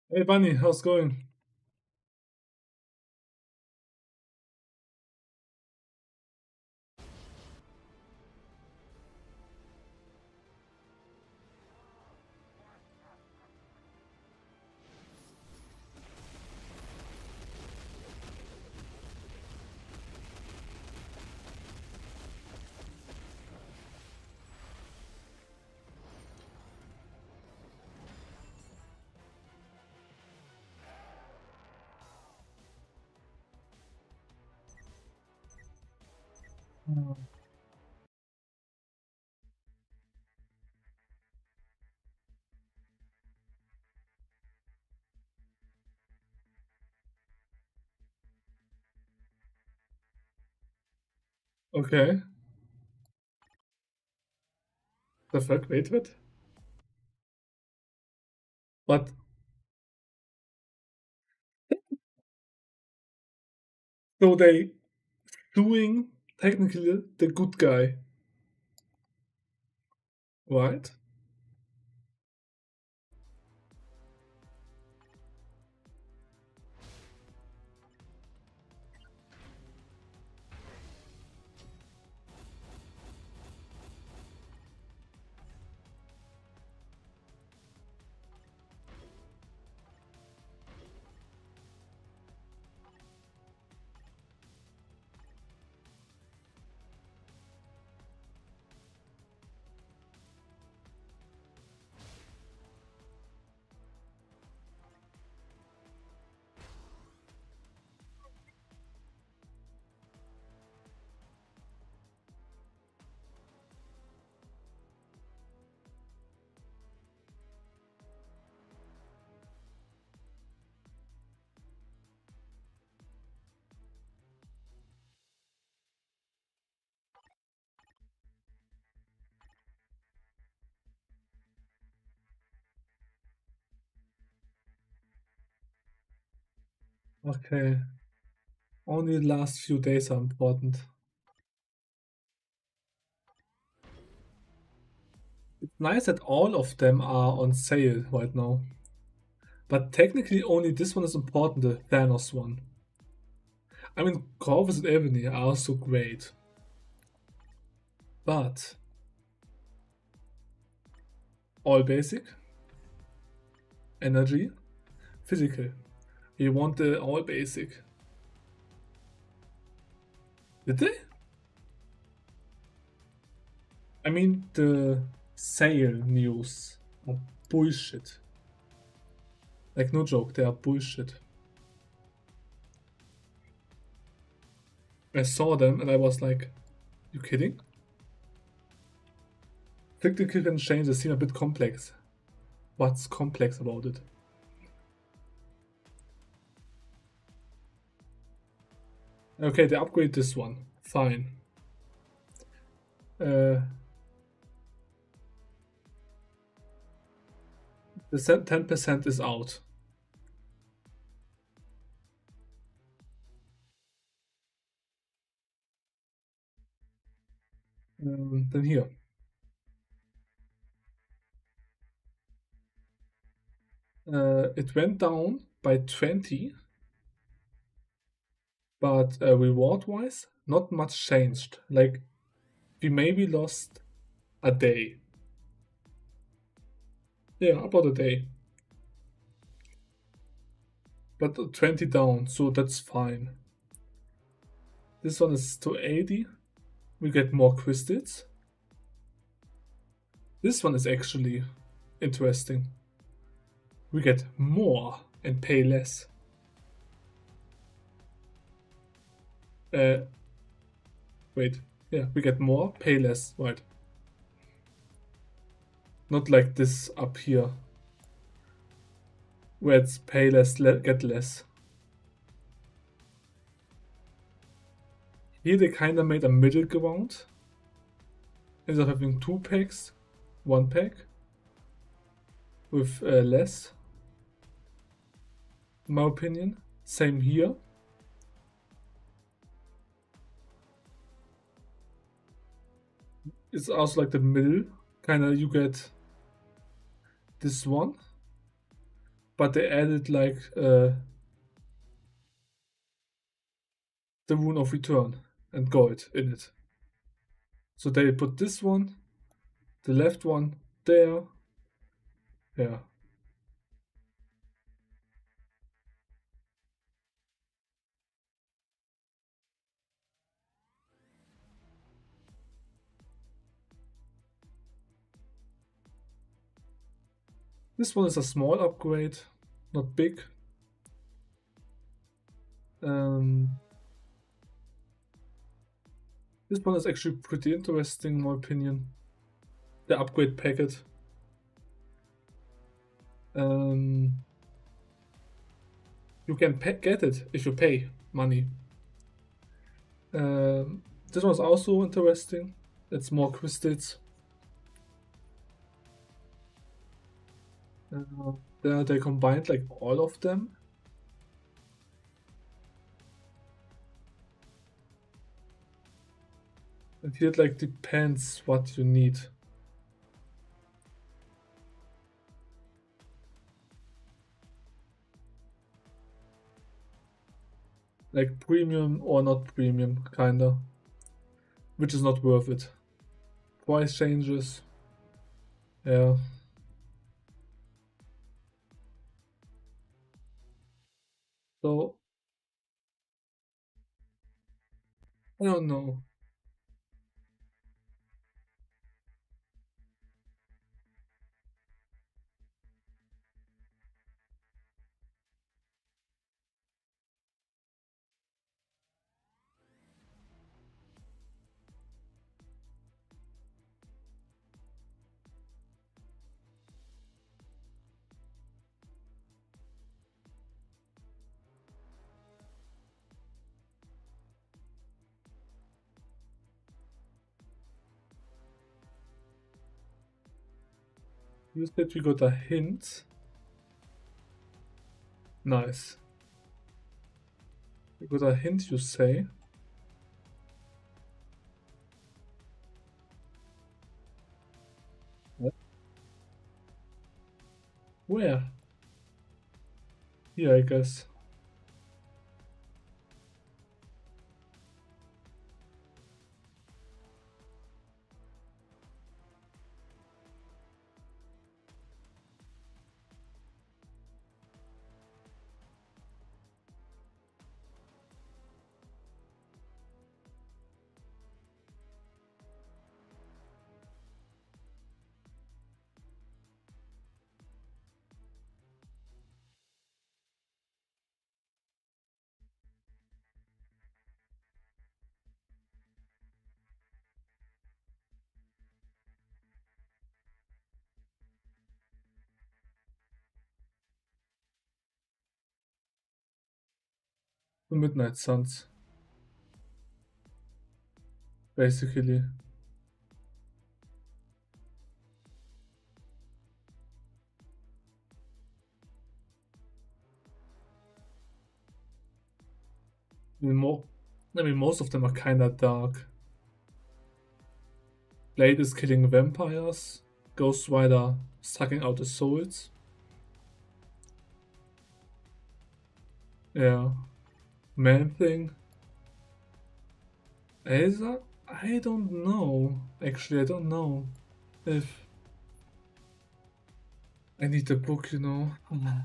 Hey Bunny, how's it going? Okay, the fuck, wait, what? But, so they doing technically the good guy, right? Okay, only the last few days are important. It's nice that all of them are on sale right now. But technically only this one is important, the Thanos one. I mean, Corvus and Ebony are also great. But, all basic, energy, physical. You want the all basic. Did they? I mean, the sale news are bullshit. Like, no joke, they are bullshit. I saw them and I was like, you kidding? Technical changes seem a bit complex. What's complex about it? Okay, they upgrade this one. Fine. The 10% is out. Then here. It went down by 20, but reward wise, not much changed. Like, we maybe lost a day. Yeah, about a day. But 20 down, so that's fine. This one is to 80. We get more crystals. This one is actually interesting. We get more and pay less. Uh, wait. Yeah, we get more, pay less. Right. Not like this up here, where it's pay less, get less. Here they kinda made a middle ground. Instead of having 2 packs, 1 pack with less. In my opinion. Same here. It's also like the middle. Kinda you get this one. but they added like the rune of return and gold in it. So they put this one, the left one there. Yeah. This one is a small upgrade, not big. Um, this one is actually pretty interesting in my opinion. The upgrade packet. Um, you can get it if you pay money. This one's also interesting. It's more crystals. They combined like all of them. And here it like depends what you need. Like premium or not premium, kinda. Which is not worth it. Price changes. Yeah. So I don't know. You said we got a hint. Nice. We got a hint, you say. What? Where? Here, I guess. The Midnight Suns, basically. I mean, most of them are kinda dark. Blade is killing vampires. Ghost Rider sucking out the souls. Yeah. Man thing. Elsa? I don't know. Actually, I don't know if I need the book, you know. I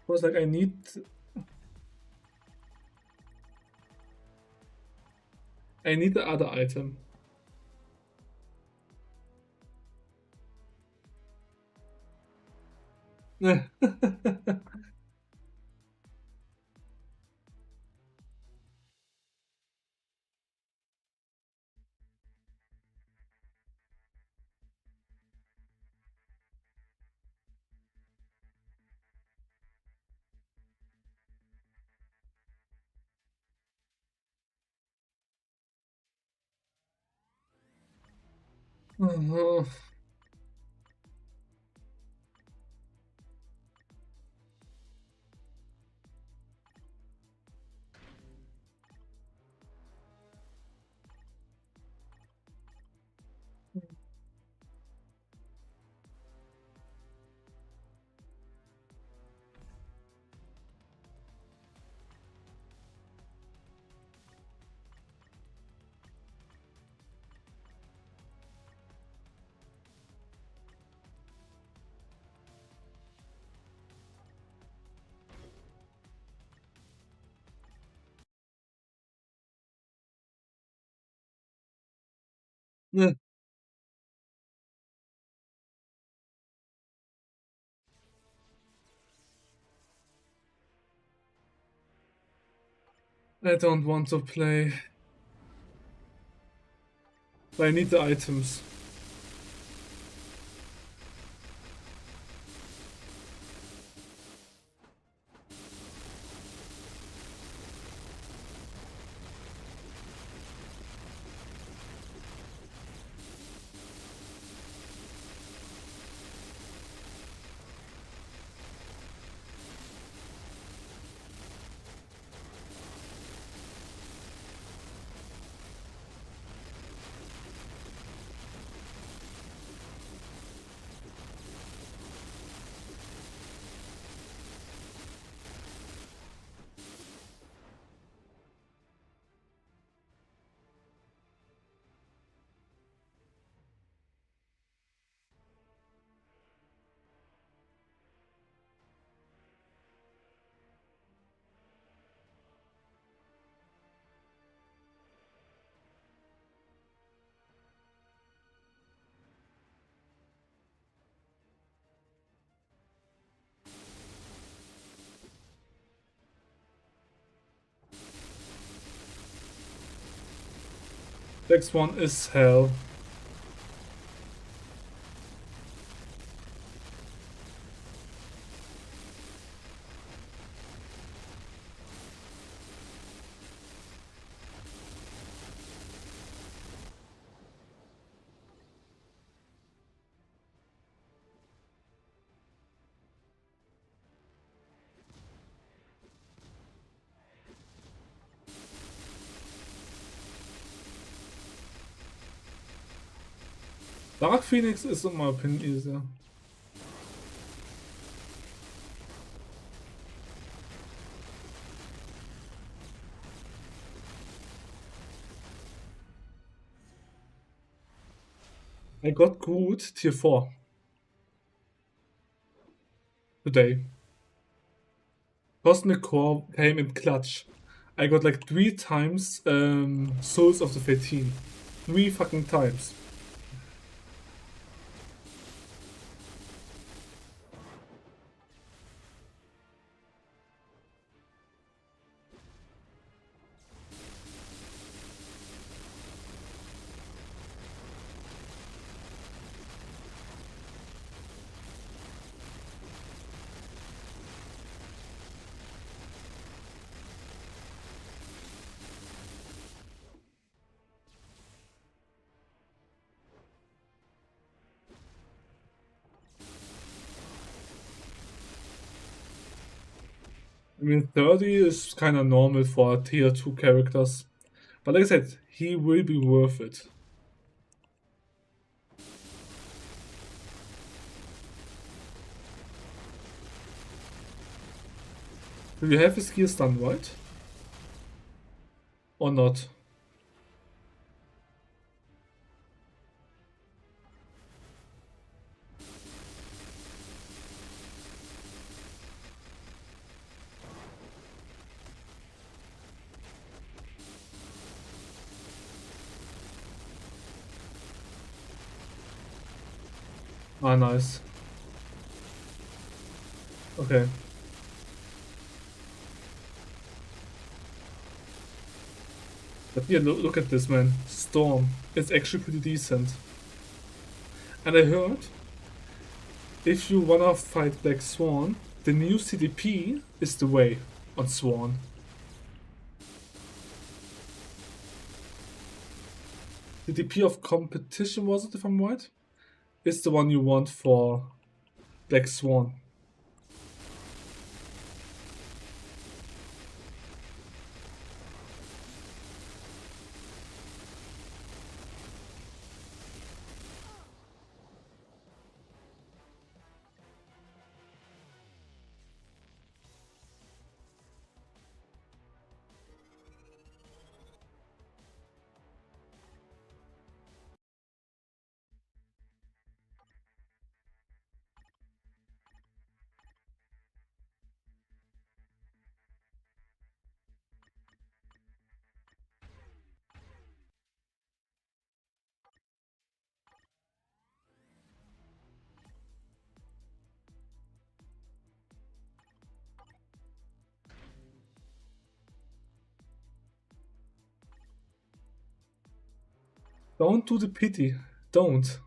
was like, I need the other item. Eh, I don't want to play. But I need the items. Next one is hell. Dark Phoenix is, in my opinion, easier. I got Groot tier 4 today. Cosmic Core came in clutch. I got like 3 times Souls of the 13. 3 fucking times. I mean, 30 is kind of normal for tier 2 characters. But like I said, he will be worth it. Do you have his skills done right? Or not? Ah, nice. Okay. But yeah, look at this, man. Storm. It's actually pretty decent. And I heard if you wanna fight Black Swan, the new CDP is the way on Swan. CDP of competition, was it, if I'm right? Is the one you want for Black Swan. Don't do the pity. Don't.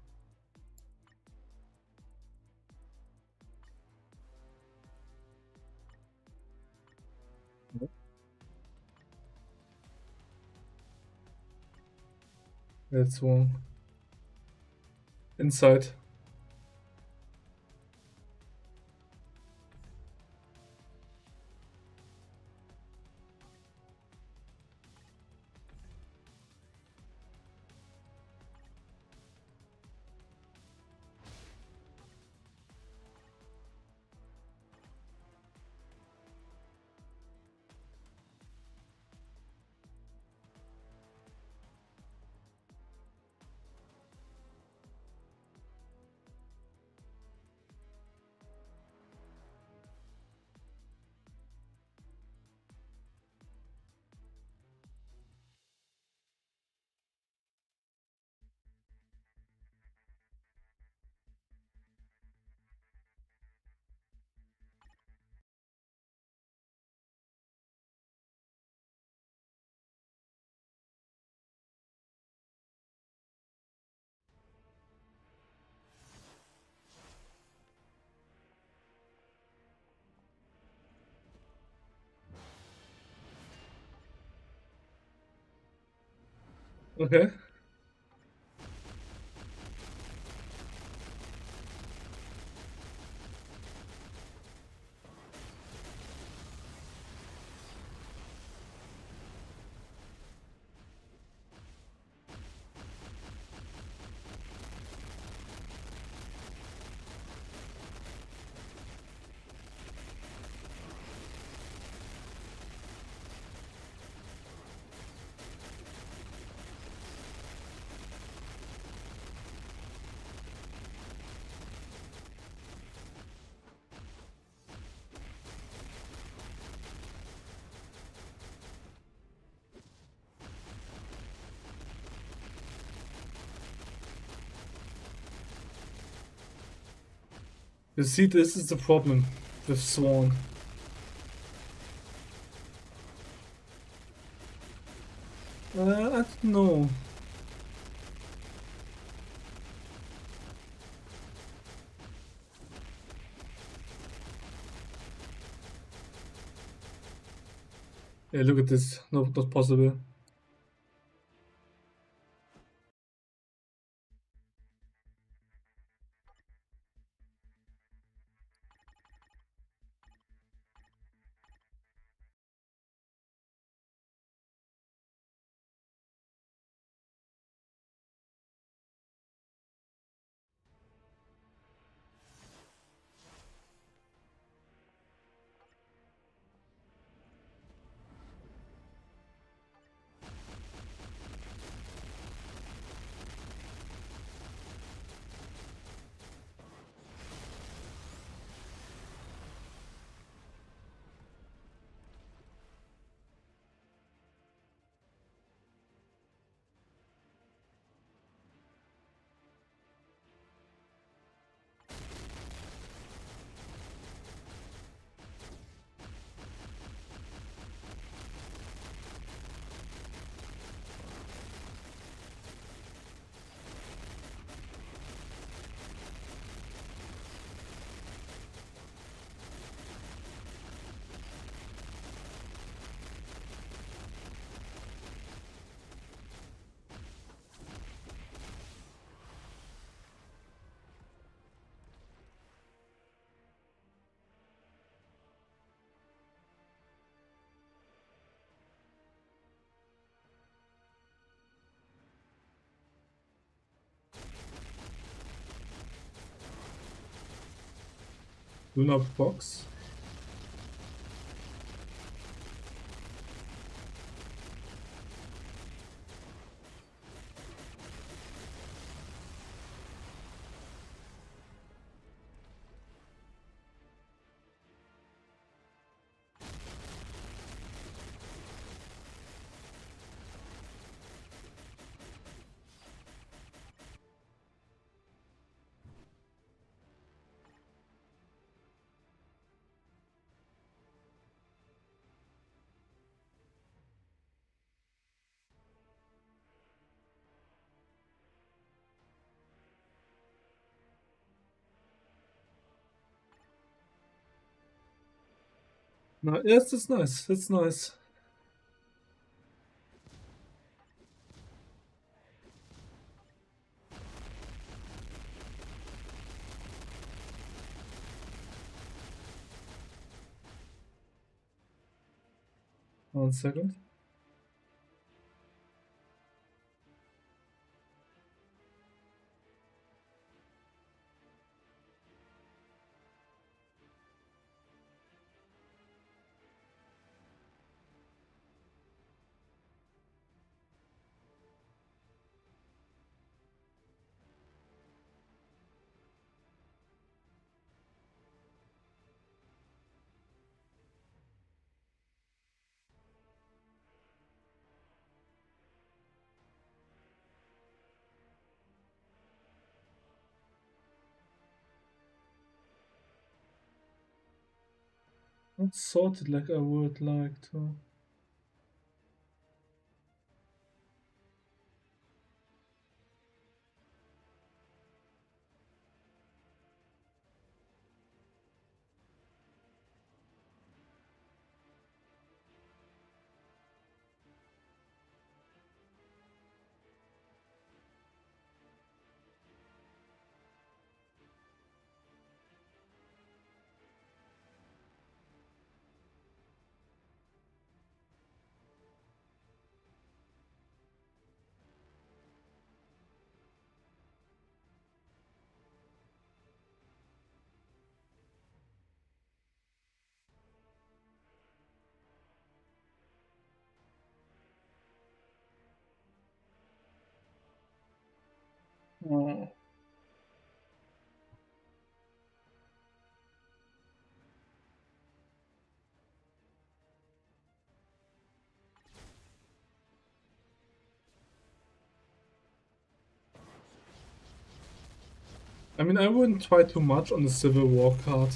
That's wrong. Inside. Okay. You see, this is the problem with Swan. I don't know. Yeah, look at this. No, not possible. Luna box. No, yes, it's nice. It's nice. One second. Not sorted like I would like to. Oh. I mean, I wouldn't try too much on the Civil War card.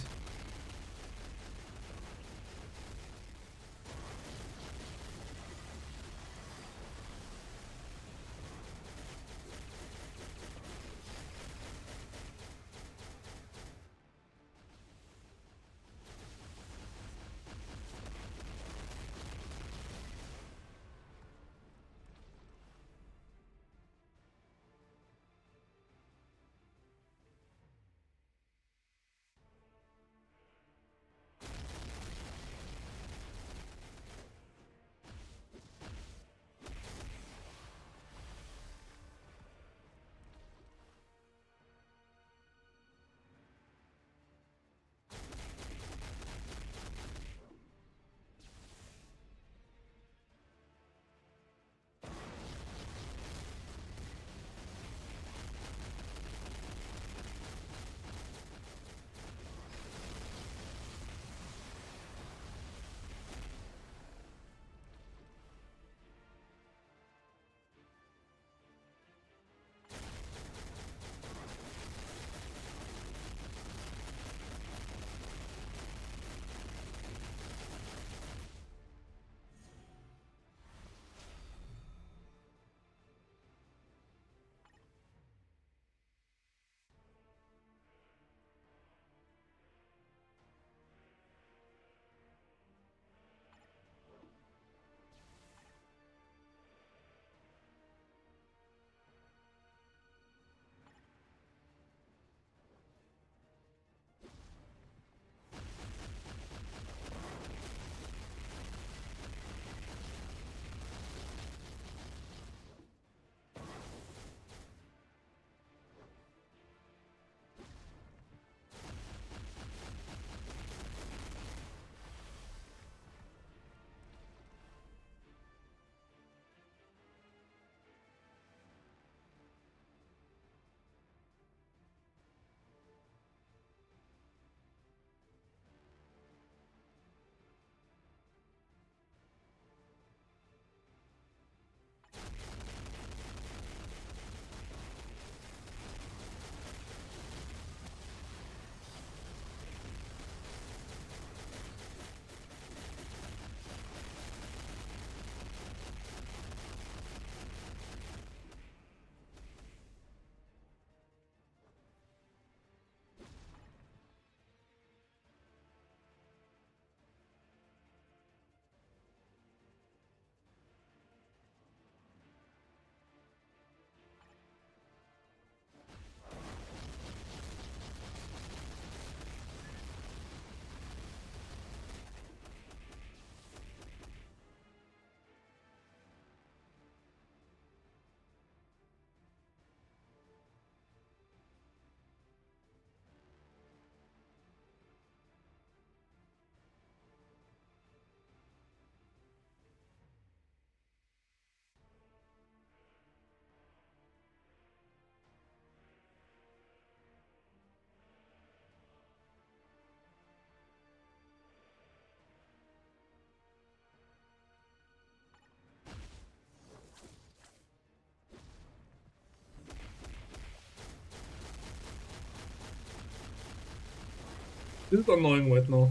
This is annoying right now.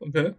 Okay.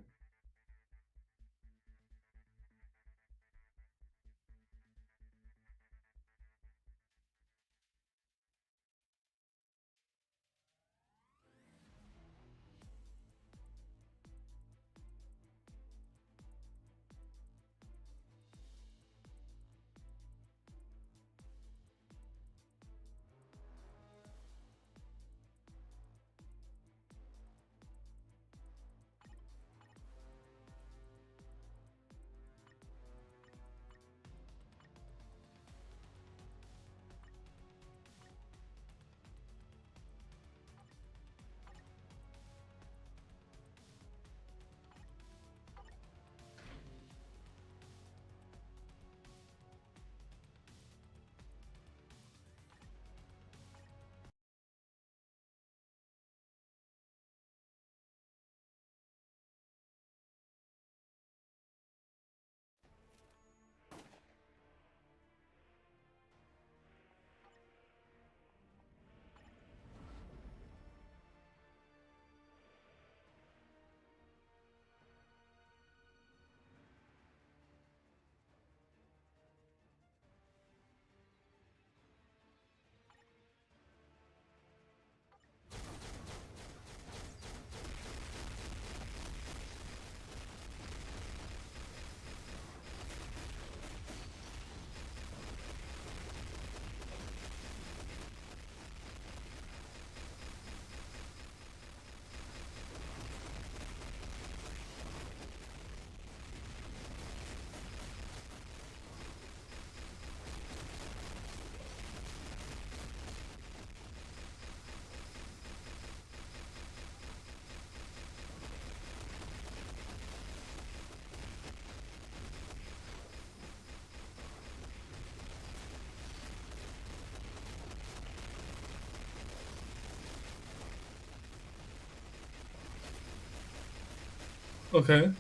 Okay.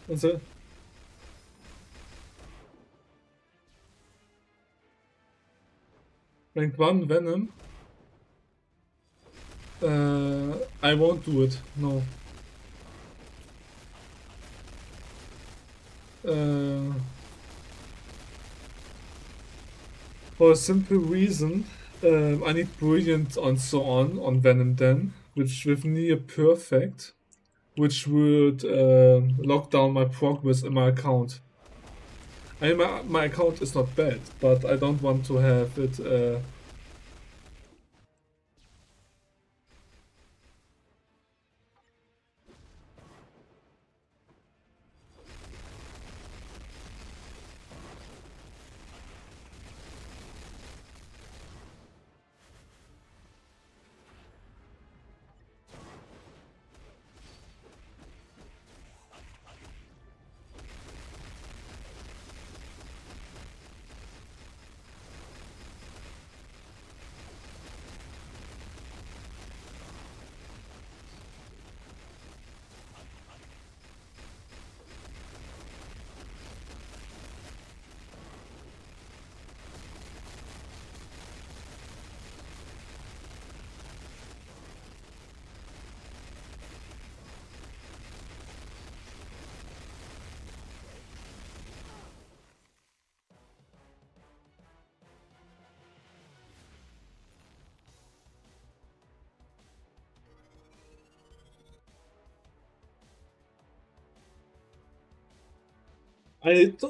Also, rank 1 Venom. I won't do it. No. Uh, for a simple reason, I need brilliant and so on Venom then, which with near perfect, which would lock down my progress in my account. I mean, my account is not bad, but I don't want to have it.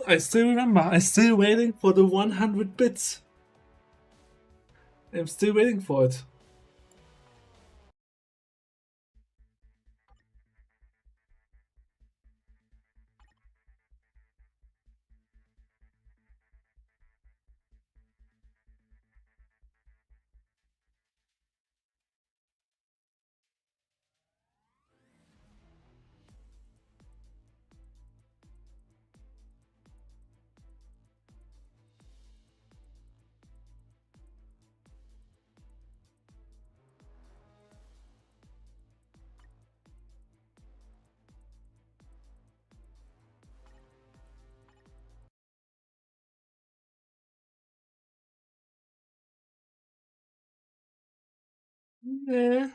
I still remember. I'm still waiting for the 100 bits. I'm still waiting for it. Yeah.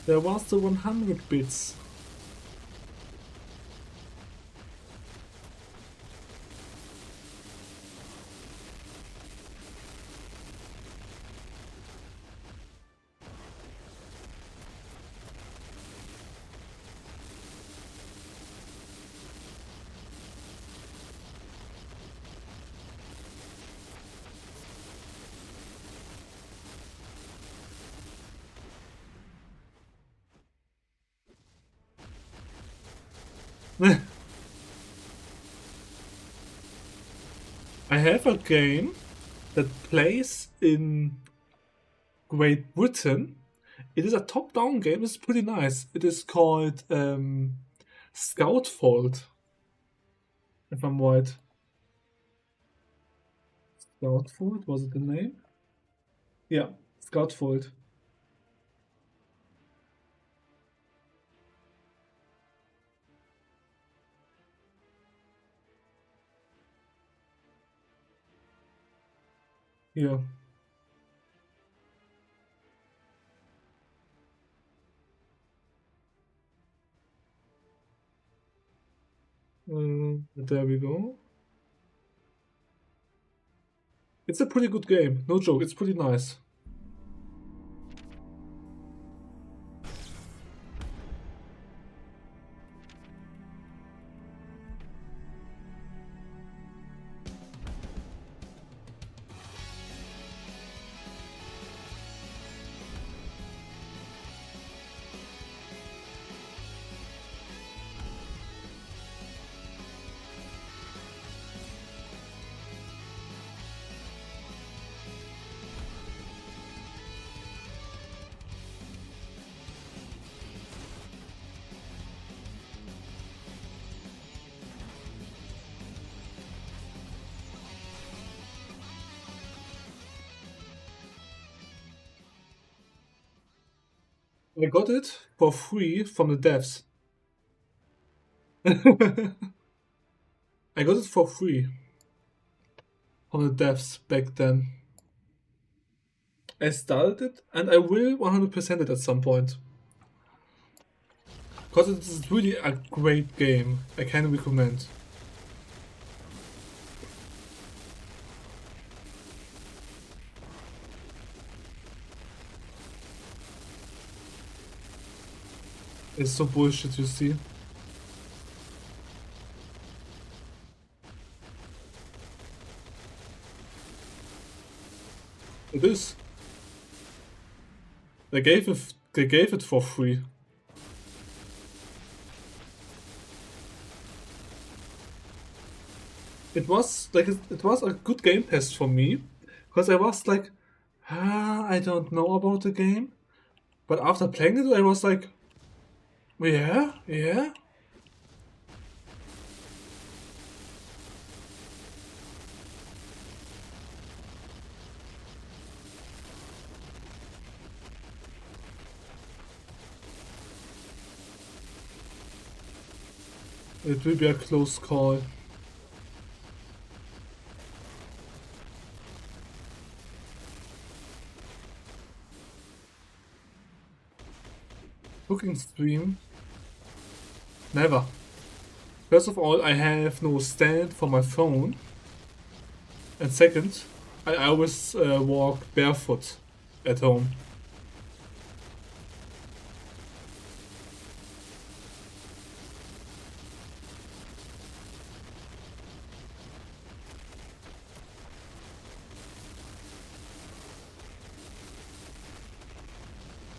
There was the 100 bits. I have a game that plays in Great Britain. It is a top-down game. It's pretty nice. It is called Scoutfold, if I'm right. Scoutfold, was it the name? Yeah, Scoutfold. Yeah. There we go. It's a pretty good game. No joke. It's pretty nice. I got it for free from the devs. I got it for free from the devs back then. I started it and I will 100% it at some point. Because it's really a great game. I can recommend. It's so bullshit, you see. It is. They gave it for free. It was like it was a good game test for me because I was like, I don't know about the game, but after playing it, I was like, yeah, yeah. It will be a close call. Cooking stream? Never. First of all, I have no stand for my phone. And second, I always walk barefoot at home.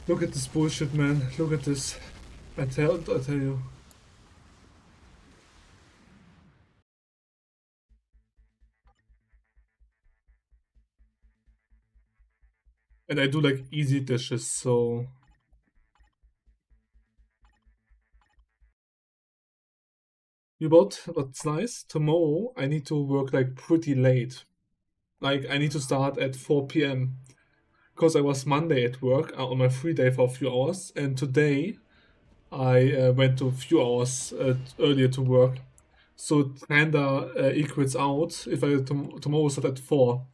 Look at this bullshit, man. Look at this. I tell you. And I do like easy dishes, so. You bought what's nice? Tomorrow I need to work like pretty late. Like I need to start at 4 p.m. Because I was Monday at work on my free day for a few hours, and today I went to a few hours earlier to work. So it kinda equals out if I tomorrow start at 4.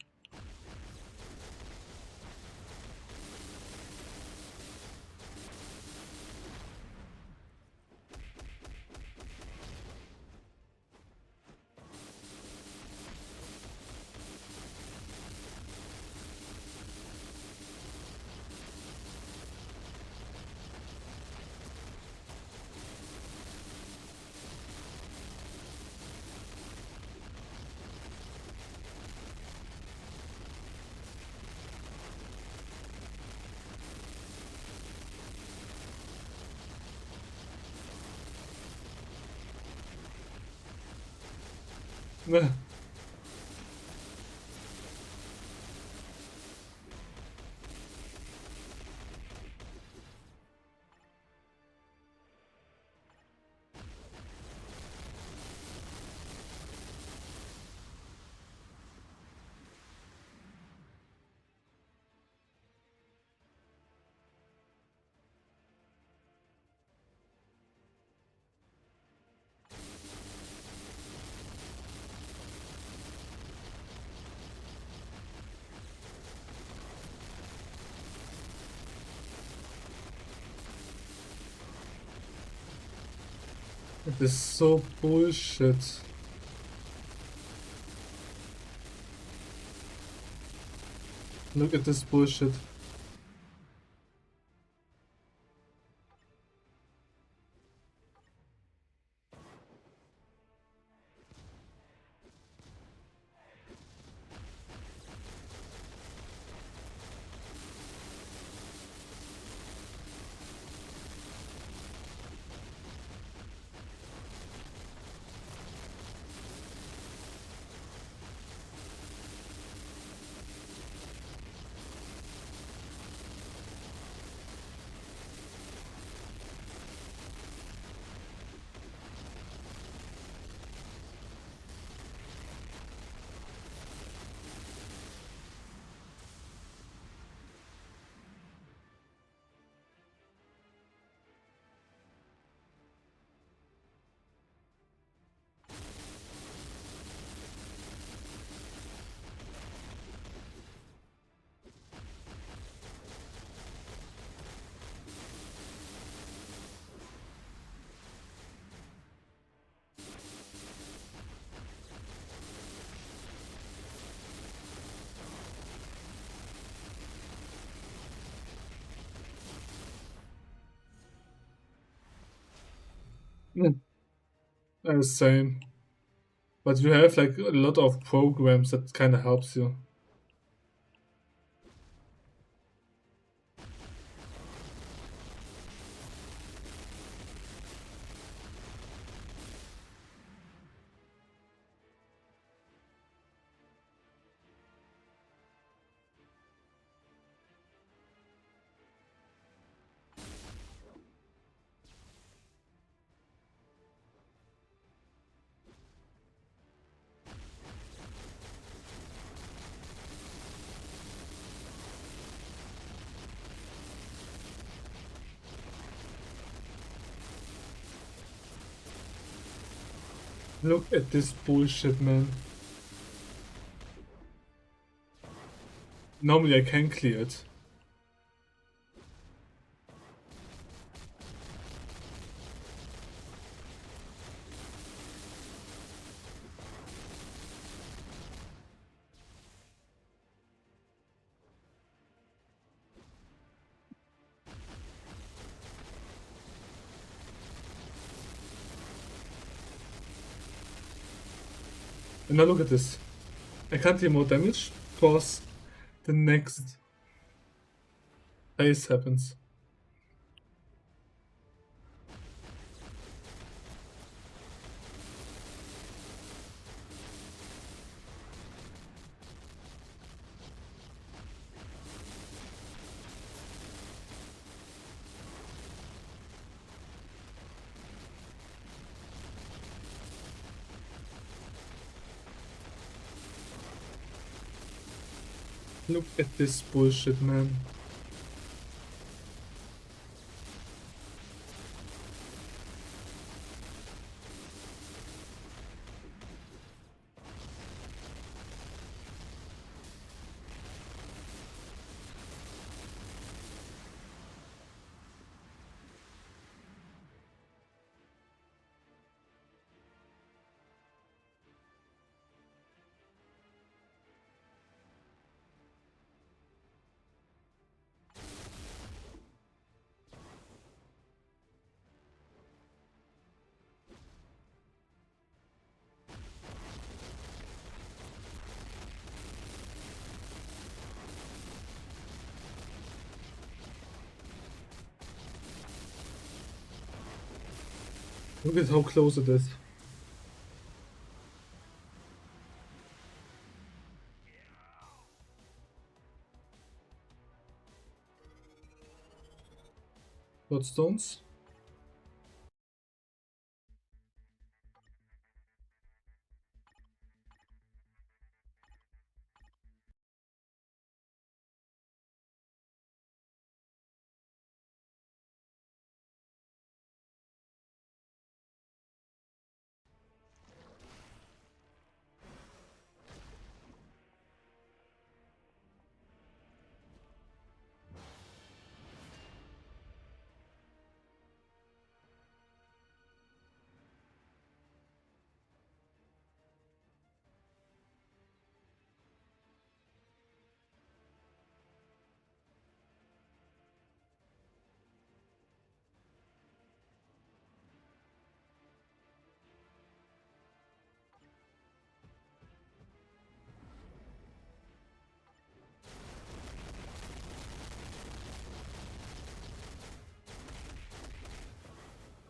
It is so bullshit. Look at this bullshit. Same. But you have like a lot of programs that kind of helps you. Look at this bullshit, man. Normally I can clear it. And now look at this. I can't deal more damage because the next phase happens. Look at this bullshit, man. Look at how close it is. Bloodstones.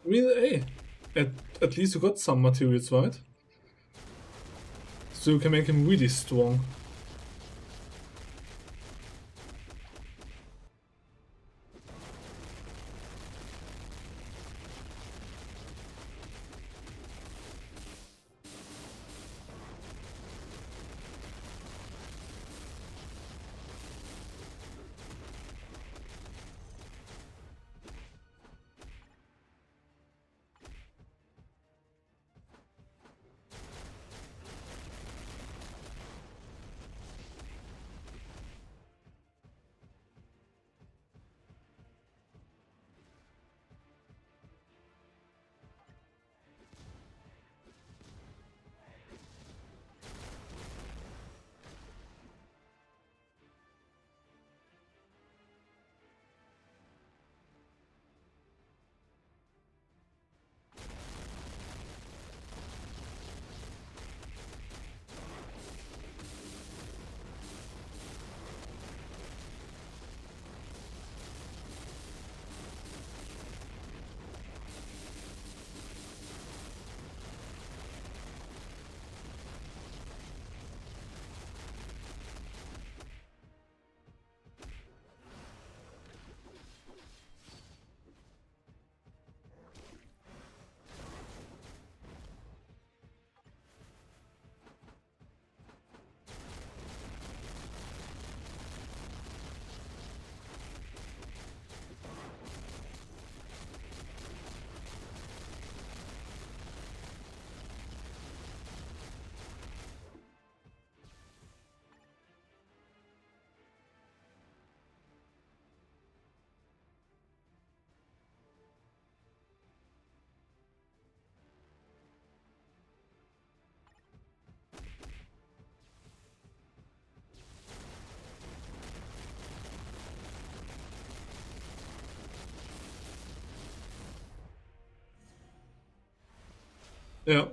I mean, hey, at least you got some materials, right? So you can make him really strong. Ja.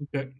Okay.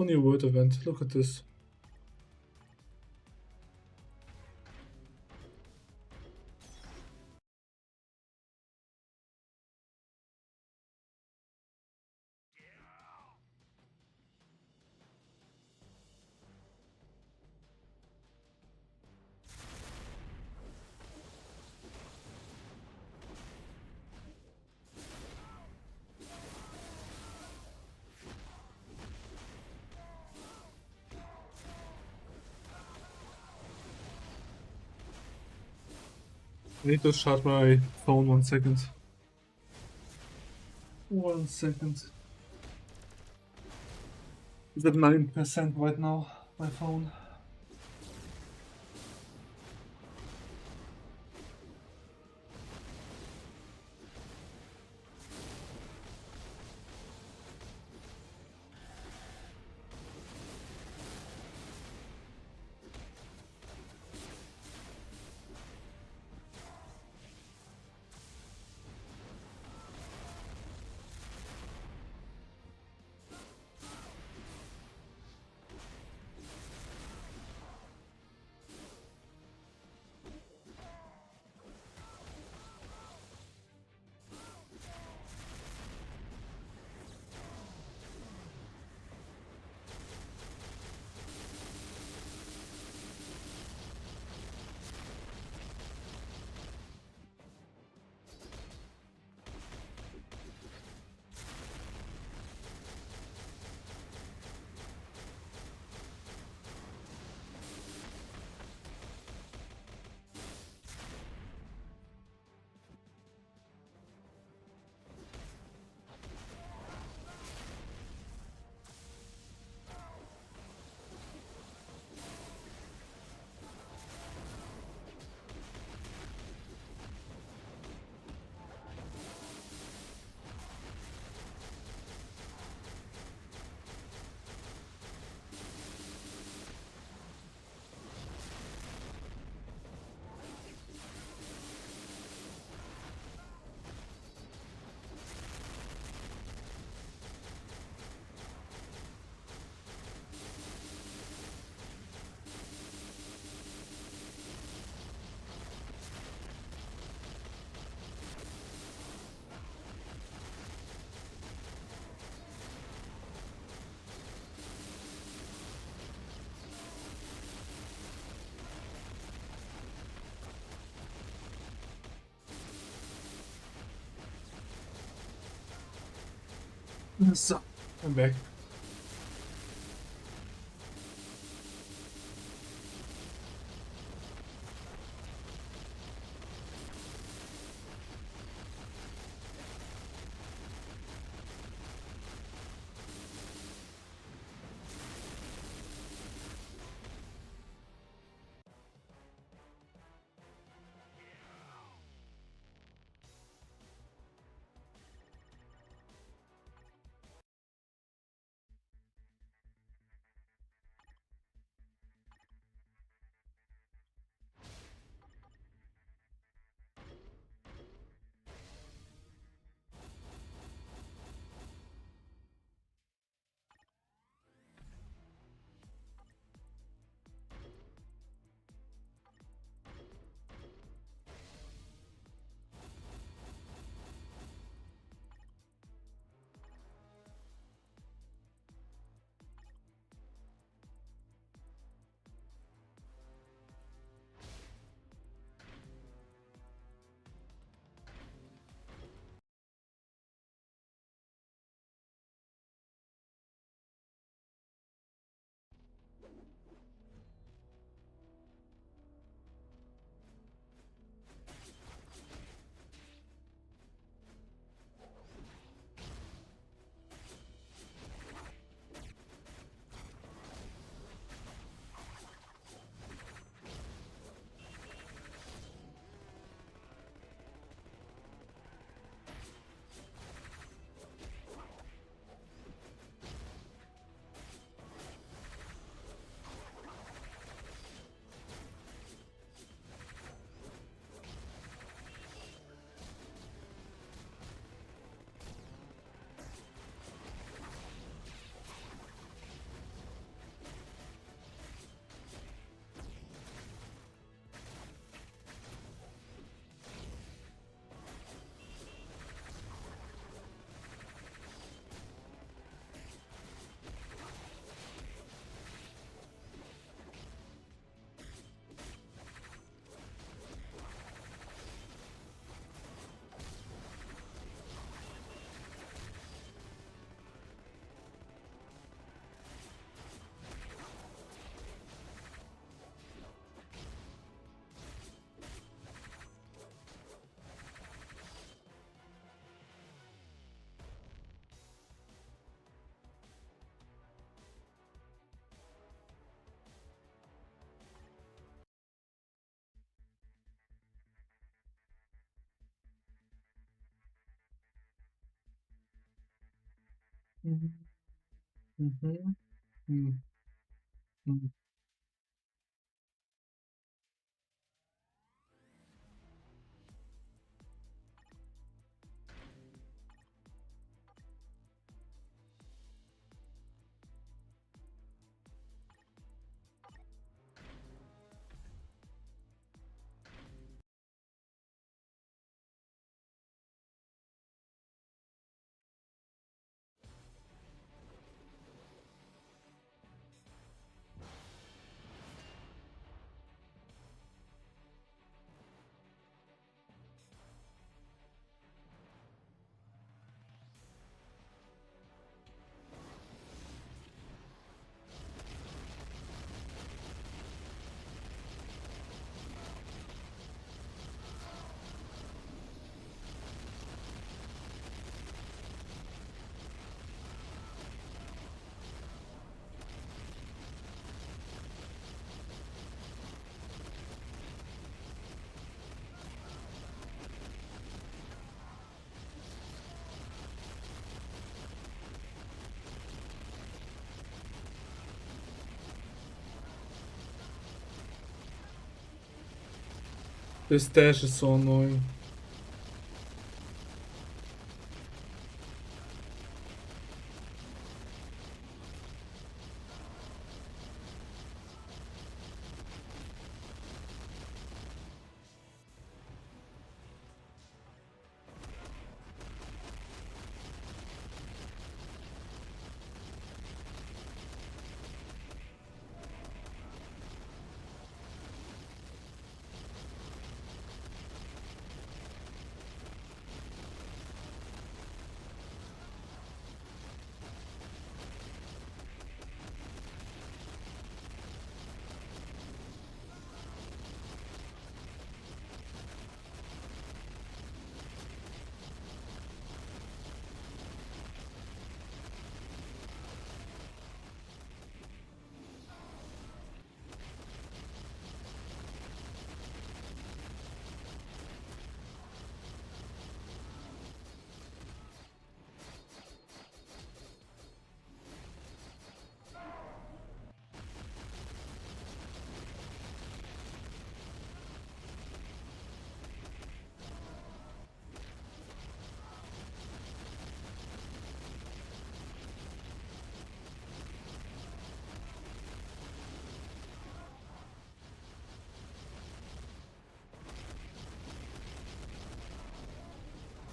Only a word event. Look at this. I need to charge my phone 1 second. 1 second. Is at 9% right now, my phone. So, I'm back. Mhm. Mhm. Mhm. Mhm. This dash is so annoying.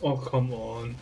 Oh, come on.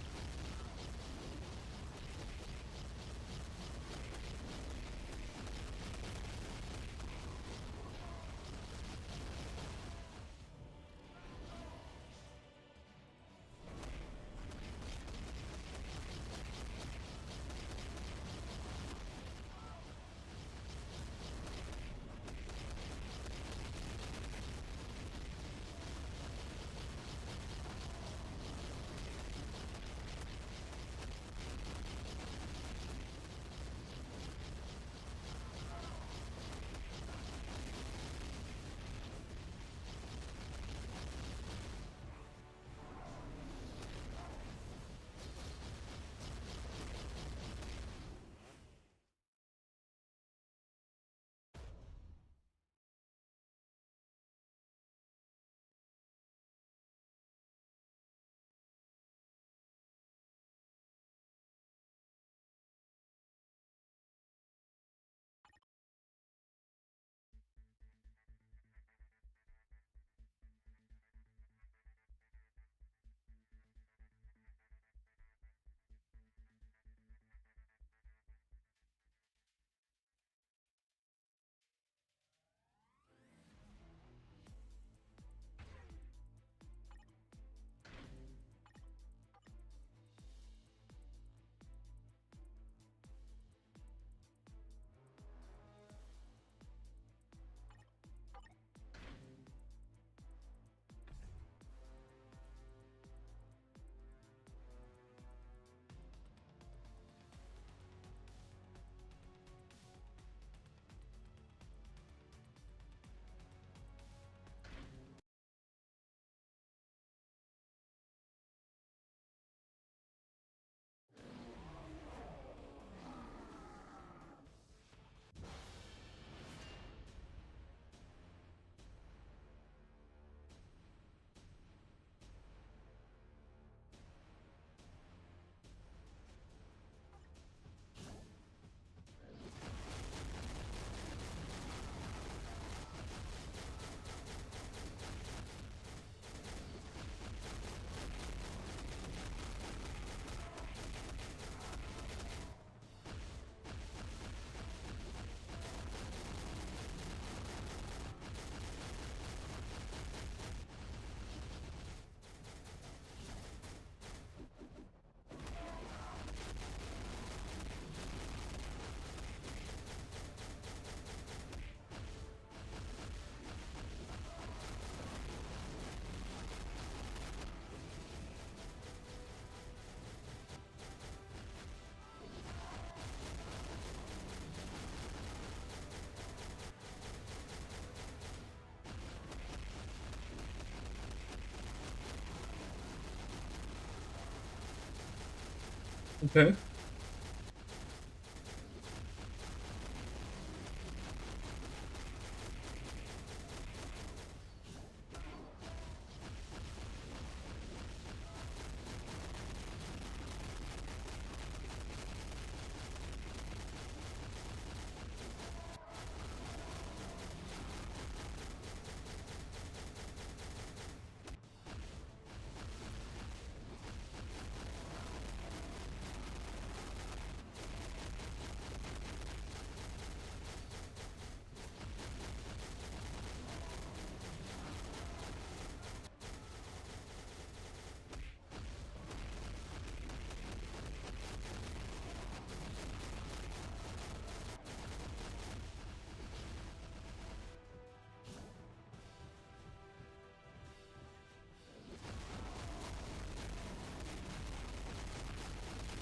Okay.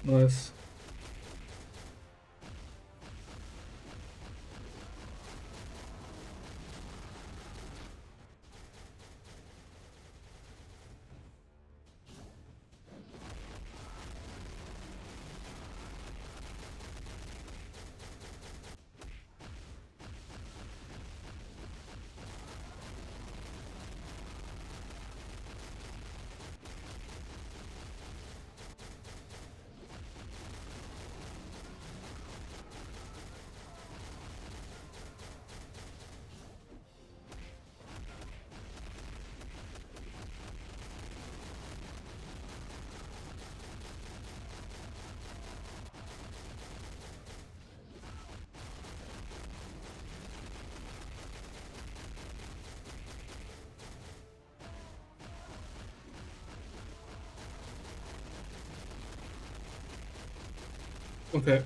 Nice. Okay.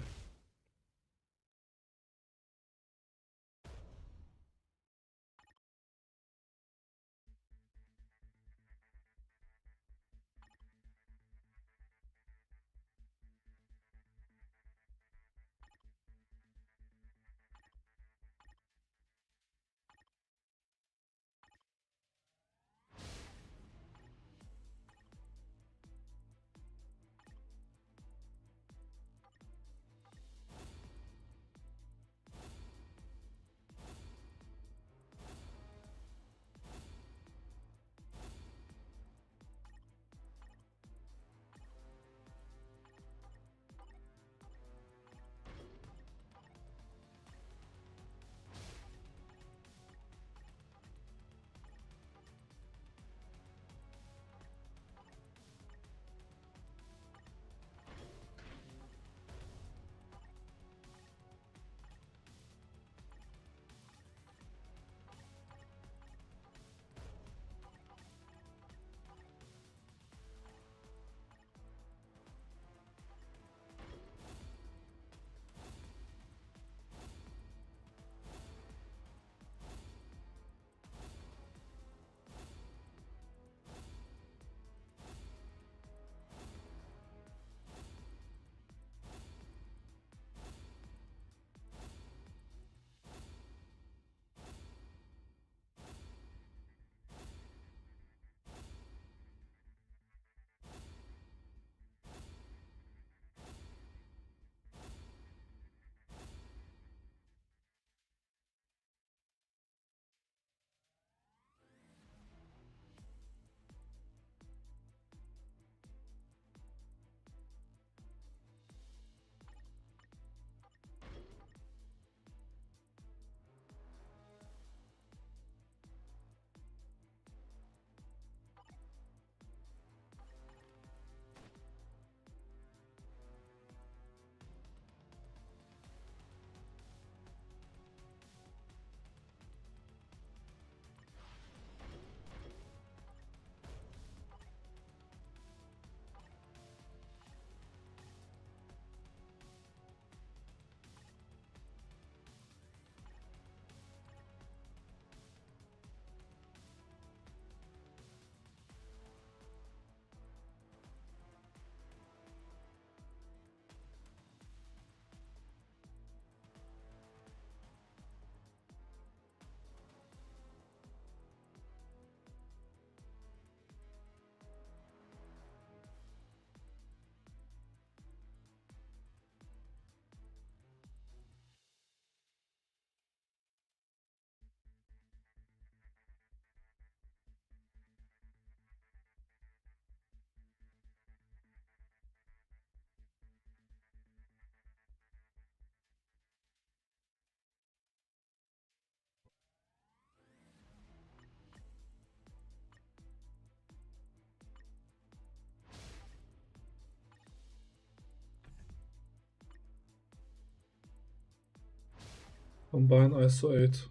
Combine isolate.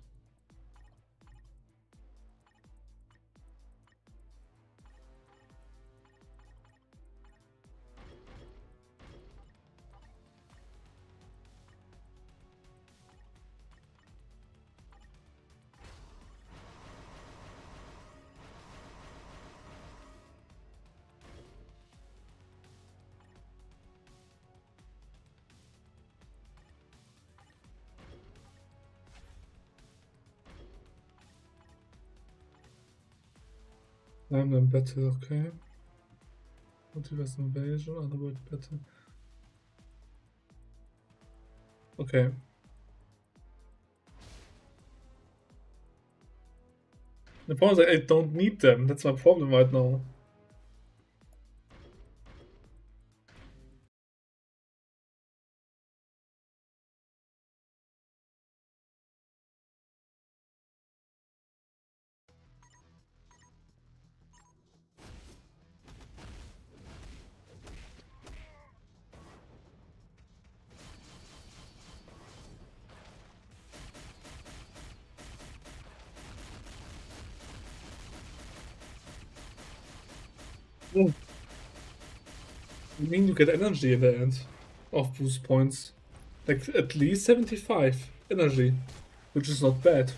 I'm in battle, okay. Multiverse invasion, otherworld battle. Okay. The problem is I don't need them. That's my problem right now. I mean, you get energy in the end. of boost points. Like at least 75 energy, which is not bad.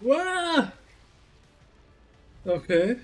Wow! Okay.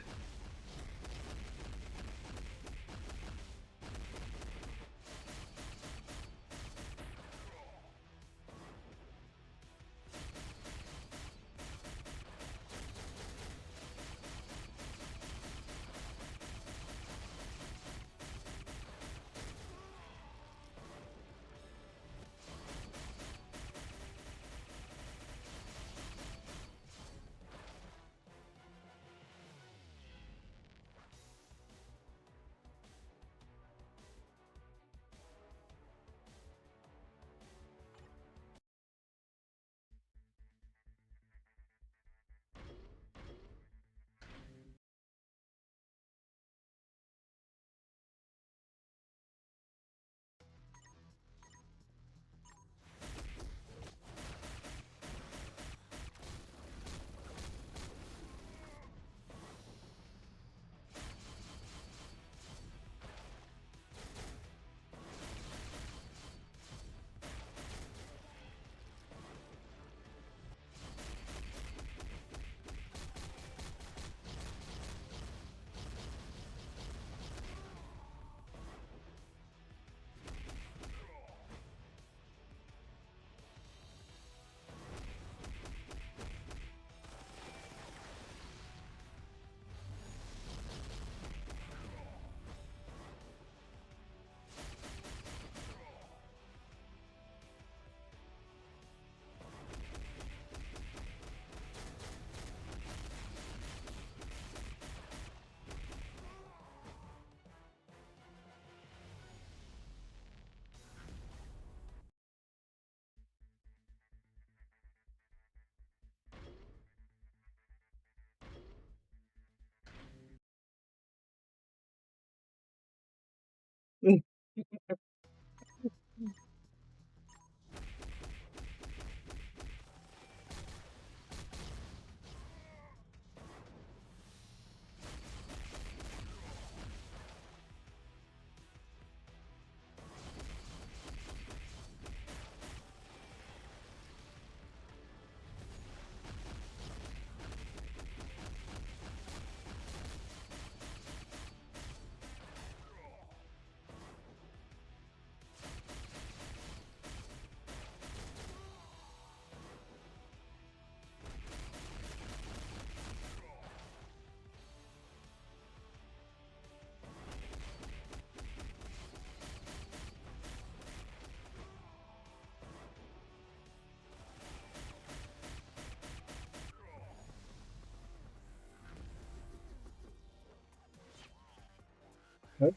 But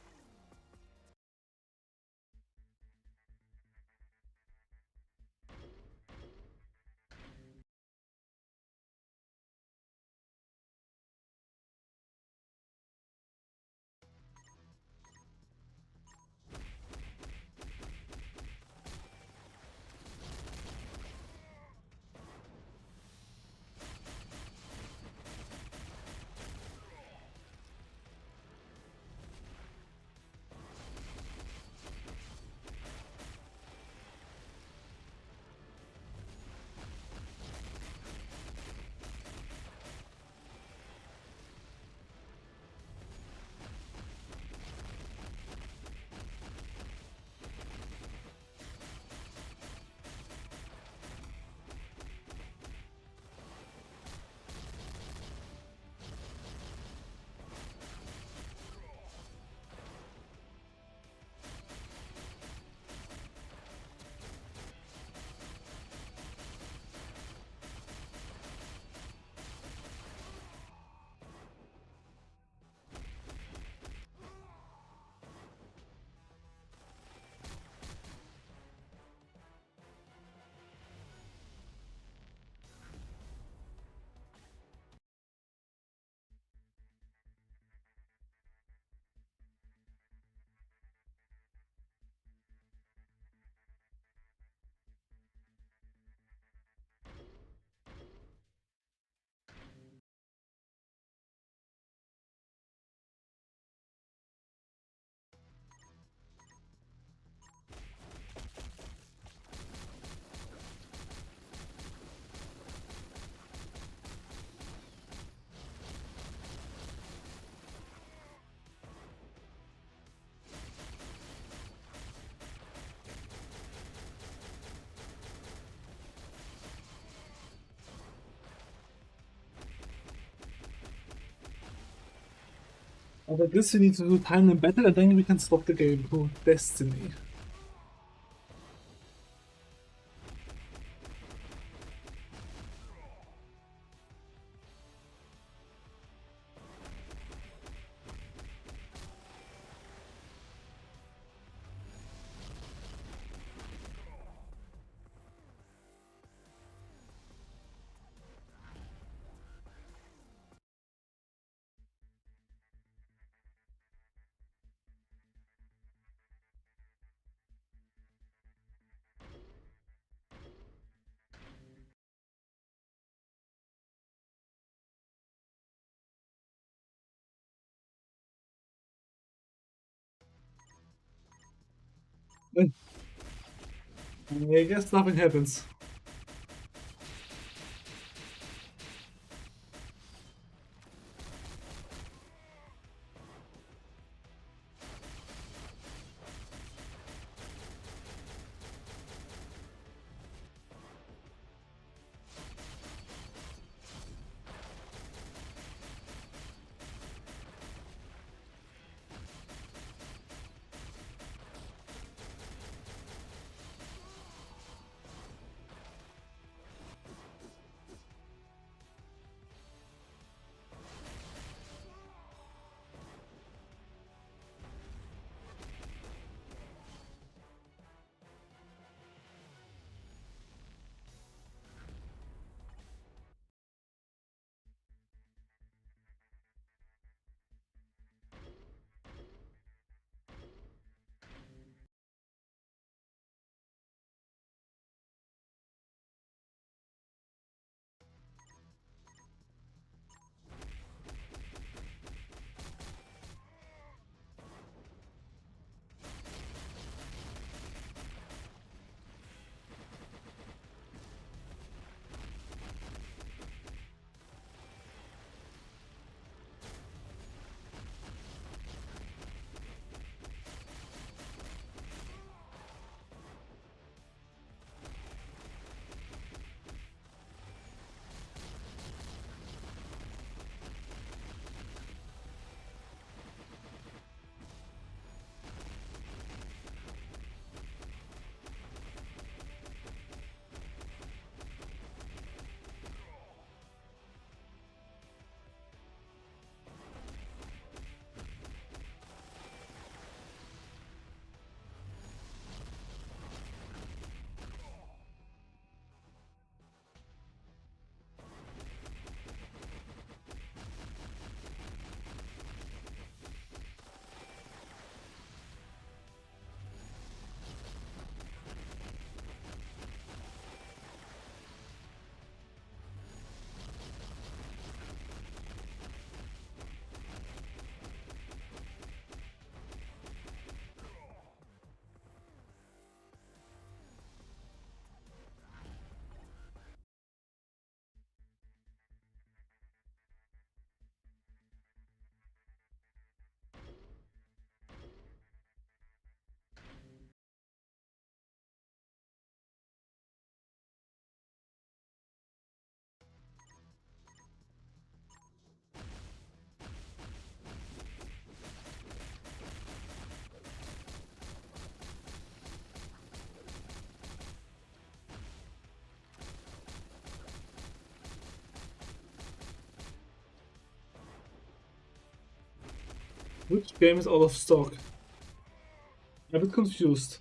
I guess we need to time them better and then we can stop the game. Oh, Destiny. I guess nothing happens. Which game is out of stock? I'm a bit confused.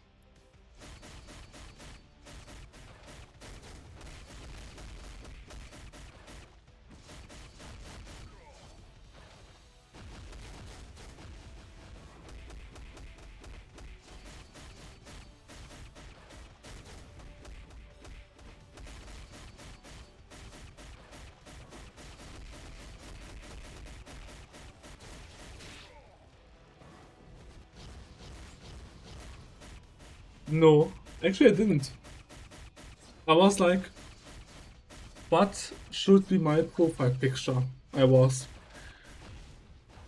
No, actually I didn't. I was like, what should be my profile picture? I was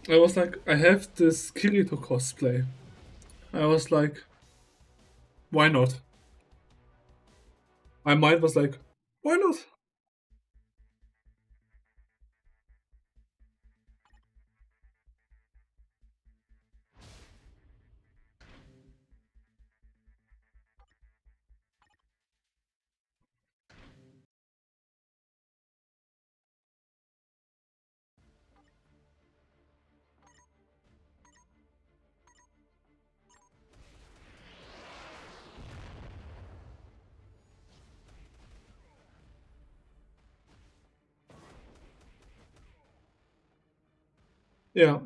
like, I have this Kirito cosplay. I was like, why not? My mind was like, why not? Yeah,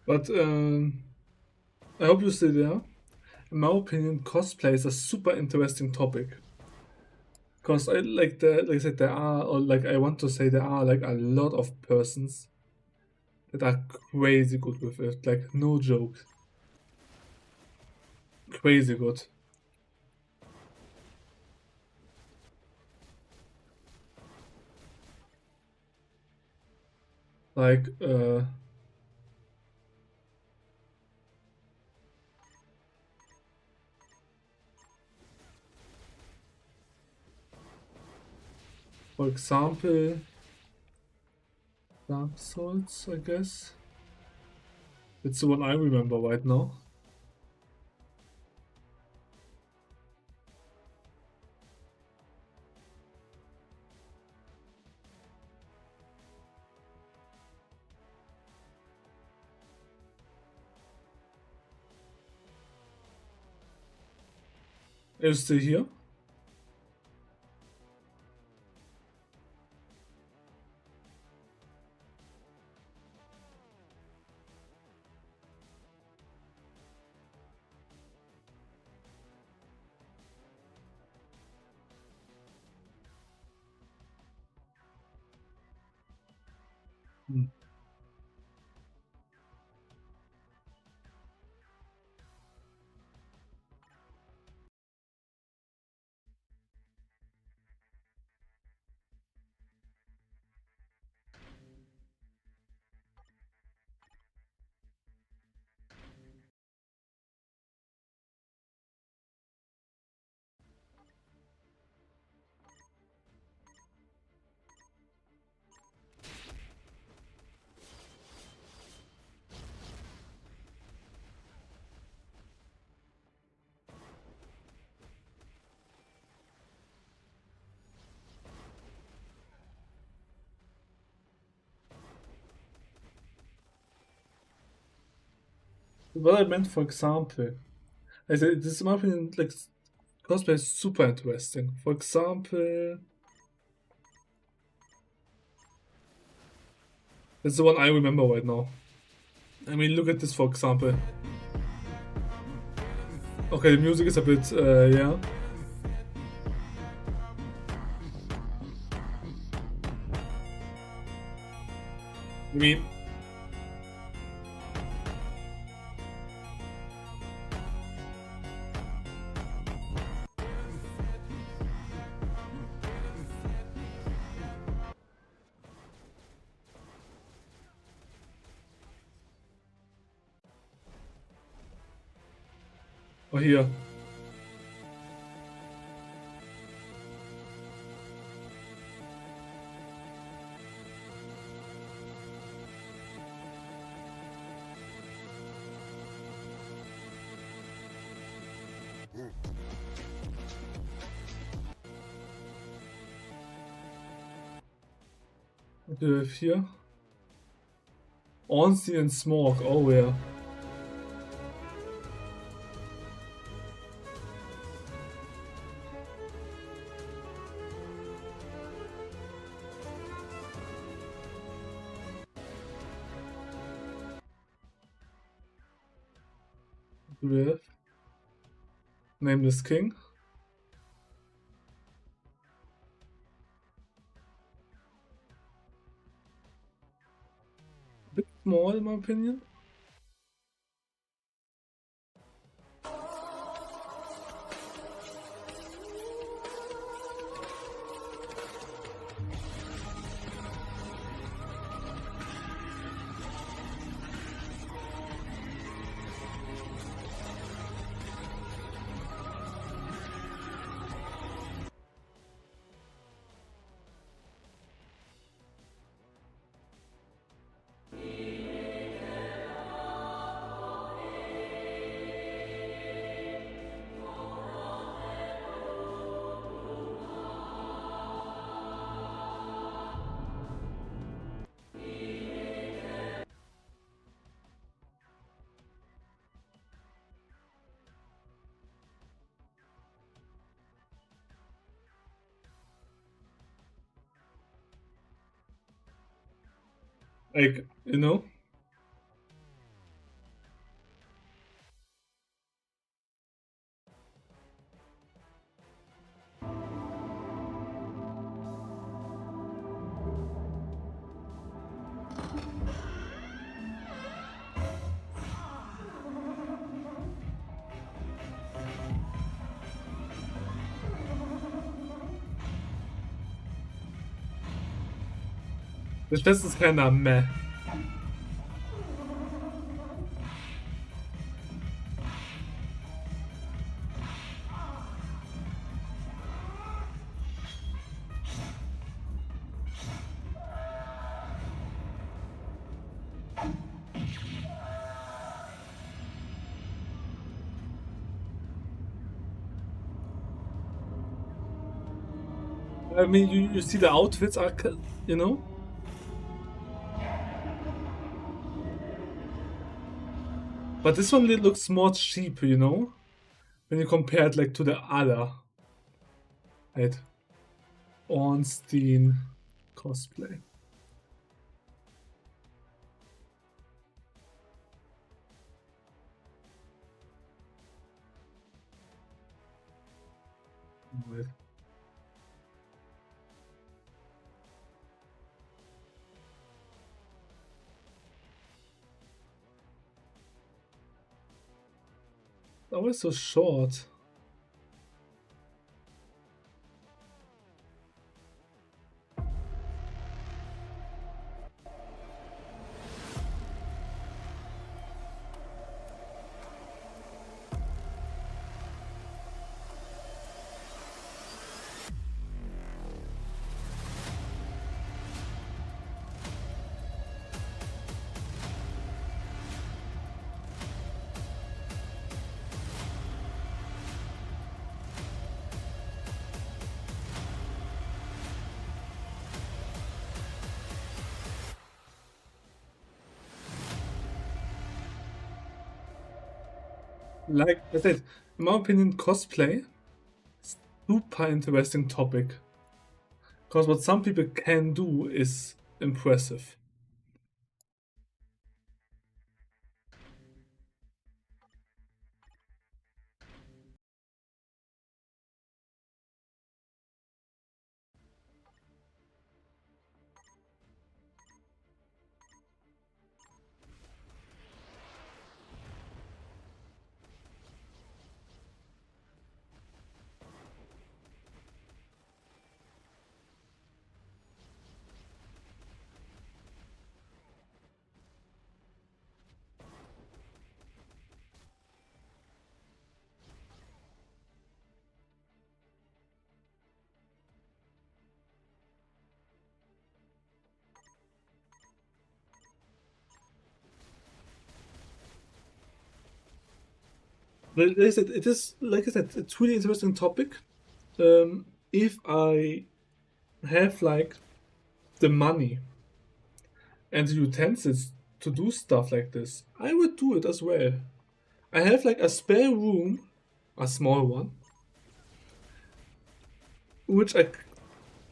but I hope you stay there. In my opinion, cosplay is a super interesting topic. Because I like I said, there are, or like I want to say, there are like a lot of persons that are crazy good with it. Like, no joke. Crazy good. Like, for example, Dark Souls, I guess. It's the one I remember right now. Are you still here? Hmm. what I meant, for example, I said this, in my opinion, like cosplay is super interesting. For example, that's the one I remember right now. I mean, look at this, for example. Okay, the music is a bit, yeah. I mean, oh, here. What do we have here? Ornstein and Smoke, oh yeah. What do we have? Nameless King. A bit small in my opinion. Like, you know? Das ist keiner meh. I mean, you see the outfits are, you know? But this one looks more cheap, you know? When you compare it like to the other. Right. Ornstein cosplay. Wait. That was so short. Like I said, in my opinion, cosplay is super interesting topic. Because what some people can do is impressive. Like I said, it is like I said, it's really interesting topic. If I have like the money and the utensils to do stuff like this, I would do it as well. I have like a spare room, a small one, which I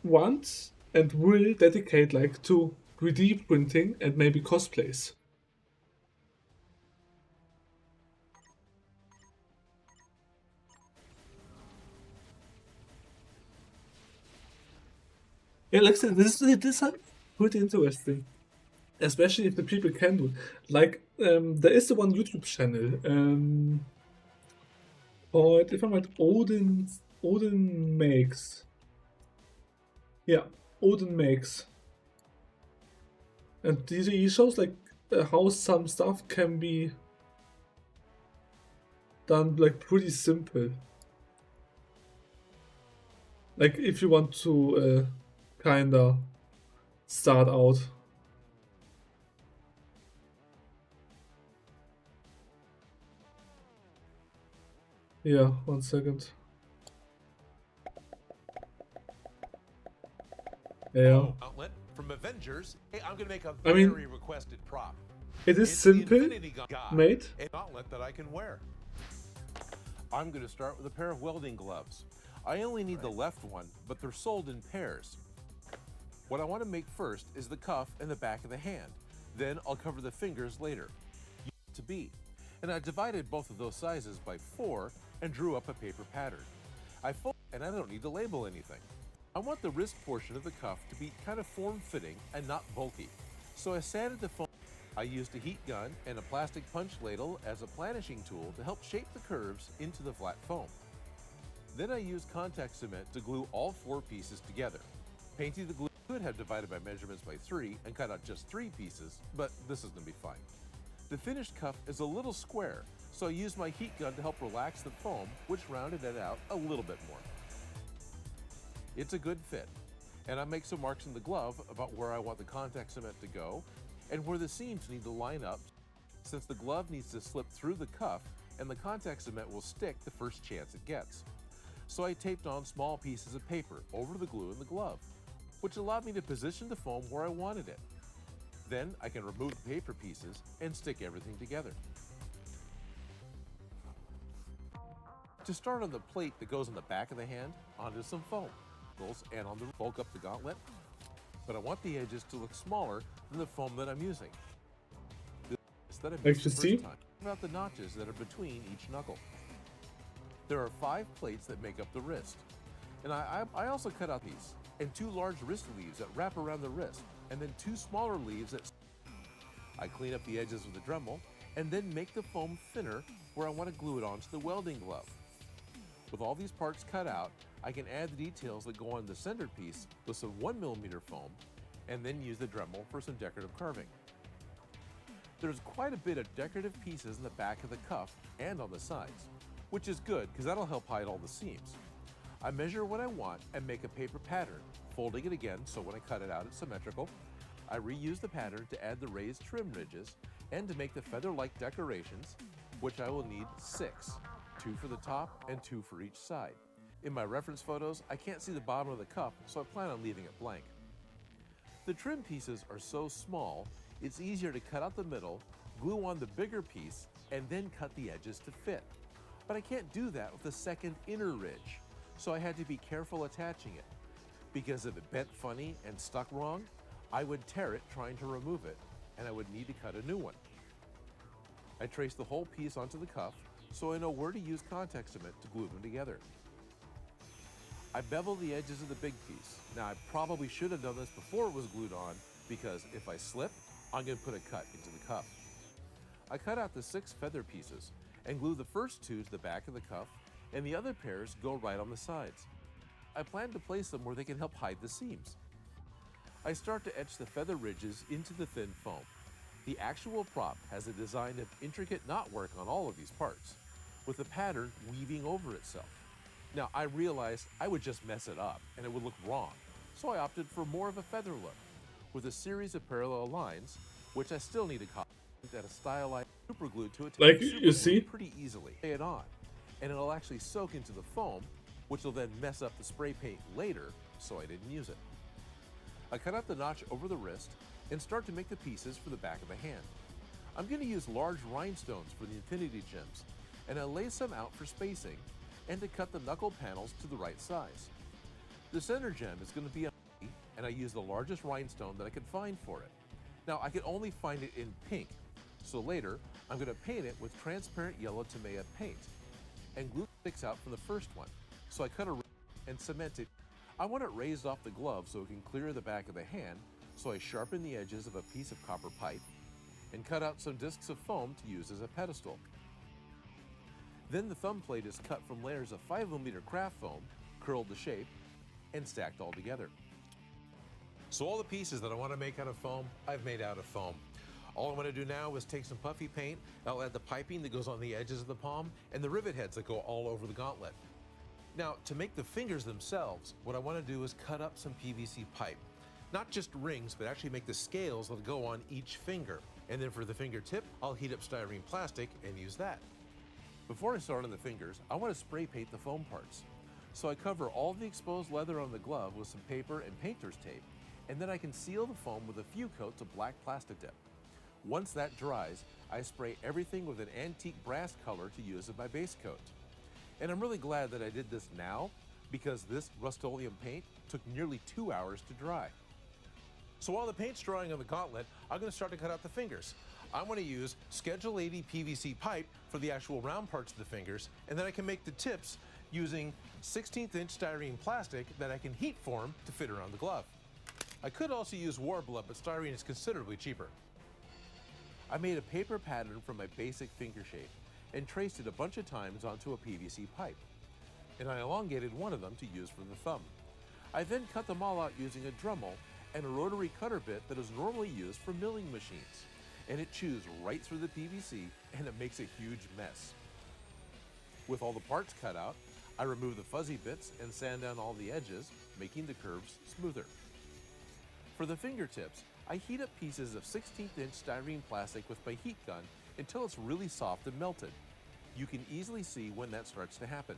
want and will dedicate like to 3D printing and maybe cosplays. Yeah, like I said, this is pretty interesting, especially if the people can do it. Like, there is the one YouTube channel called, if I'm right, Odin makes. Yeah, Odin makes, and he shows like how some stuff can be done like pretty simple. Like if you want to kinda start out. Yeah, 1 second. Yeah. Oh, outlet from Avengers. Hey, I'm gonna make a I mean, very requested prop. it is It's the simple, Infinity Guy, made. an outlet that I can wear. I'm going to start with a pair of welding gloves. I only need the left one, but they're sold in pairs. What I want to make first is the cuff and the back of the hand. Then I'll cover the fingers later. To be. And I divided both of those sizes by 4 and drew up a paper pattern. I fold and I don't need to label anything. I want the wrist portion of the cuff to be kind of form-fitting and not bulky. So I sanded the foam. I used a heat gun and a plastic punch ladle as a planishing tool to help shape the curves into the flat foam. Then I used contact cement to glue all 4 pieces together. Painting the glue could have divided my measurements by 3 and cut out just 3 pieces, but this is going to be fine. The finished cuff is a little square, so I used my heat gun to help relax the foam, which rounded it out a little bit more. It's a good fit, and I make some marks in the glove about where I want the contact cement to go and where the seams need to line up, since the glove needs to slip through the cuff and the contact cement will stick the first chance it gets. So I taped on small pieces of paper over the glue in the glove, which allowed me to position the foam where I wanted it. Then I can remove the paper pieces and stick everything together. To start on the plate that goes on the back of the hand, onto some foam, and on the bulk up the gauntlet, but I want the edges to look smaller than the foam that I'm using. This that I Like mixed to the see? first time, about the notches that are between each knuckle. There are 5 plates that make up the wrist, and I also cut out these, and 2 large wrist leaves that wrap around the wrist, and then 2 smaller leaves that I clean up the edges with a Dremel, and then make the foam thinner where I want to glue it onto the welding glove. With all these parts cut out, I can add the details that go on the centerpiece with some 1mm foam, and then use the Dremel for some decorative carving. There's quite a bit of decorative pieces in the back of the cuff and on the sides, which is good because that'll help hide all the seams. I measure what I want and make a paper pattern, folding it again so when I cut it out it's symmetrical. I reuse the pattern to add the raised trim ridges and to make the feather-like decorations, which I will need 6, 2 for the top and 2 for each side. In my reference photos, I can't see the bottom of the cuff, so I plan on leaving it blank. The trim pieces are so small, it's easier to cut out the middle, glue on the bigger piece, and then cut the edges to fit. But I can't do that with the second inner ridge, so I had to be careful attaching it, because if it bent funny and stuck wrong, I would tear it trying to remove it, and I would need to cut a new one. I traced the whole piece onto the cuff, so I know where to use contact cement to glue them together. I beveled the edges of the big piece. Now I probably should have done this before it was glued on, because if I slip, I'm going to put a cut into the cuff. I cut out the 6 feather pieces and glued the first 2 to the back of the cuff, and the other pairs go right on the sides. I plan to place them where they can help hide the seams. I start to etch the feather ridges into the thin foam. The actual prop has a design of intricate knotwork on all of these parts, with the pattern weaving over itself. Now I realized I would just mess it up and it would look wrong, so I opted for more of a feather look, with a series of parallel lines, which I still need to copy at a stylized super glue to attach Like, super you see? glue pretty easily. Lay it on, and it'll actually soak into the foam, which will then mess up the spray paint later, so I didn't use it. I cut out the notch over the wrist and start to make the pieces for the back of the hand. I'm going to use large rhinestones for the infinity gems, and I lay some out for spacing and to cut the knuckle panels to the right size. The center gem is going to be a and I used the largest rhinestone that I could find for it. Now I could only find it in pink, so later I'm going to paint it with transparent yellow Tamiya paint and glue sticks out from the first one. So I cut a and cement it. I want it raised off the glove so it can clear the back of the hand, so I sharpen the edges of a piece of copper pipe and cut out some discs of foam to use as a pedestal. Then the thumb plate is cut from layers of 5mm craft foam, curled to shape, and stacked all together. So all the pieces that I want to make out of foam, I've made out of foam. All I want to do now is take some puffy paint, I'll add the piping that goes on the edges of the palm, and the rivet heads that go all over the gauntlet. Now, to make the fingers themselves, what I want to do is cut up some PVC pipe. Not just rings, but actually make the scales that go on each finger. And then for the fingertip, I'll heat up styrene plastic and use that. Before I start on the fingers, I want to spray paint the foam parts. So I cover all the exposed leather on the glove with some paper and painter's tape, and then I can seal the foam with a few coats of black plastic dip. Once that dries, I spray everything with an antique brass color to use as my base coat. And I'm really glad that I did this now, because this Rust-Oleum paint took nearly 2 hours to dry. So while the paint's drying on the gauntlet, I'm going to start to cut out the fingers. I want to use Schedule 80 PVC pipe for the actual round parts of the fingers, and then I can make the tips using 16th-inch styrene plastic that I can heat form to fit around the glove. I could also use Warbler, but styrene is considerably cheaper. I made a paper pattern from my basic finger shape and traced it a bunch of times onto a PVC pipe, and I elongated one of them to use for the thumb. I then cut them all out using a Dremel and a rotary cutter bit that is normally used for milling machines, and it chews right through the PVC and it makes a huge mess. With all the parts cut out, I remove the fuzzy bits and sand down all the edges, making the curves smoother. For the fingertips, I heat up pieces of 16th-inch styrene plastic with my heat gun until it's really soft and melted. You can easily see when that starts to happen.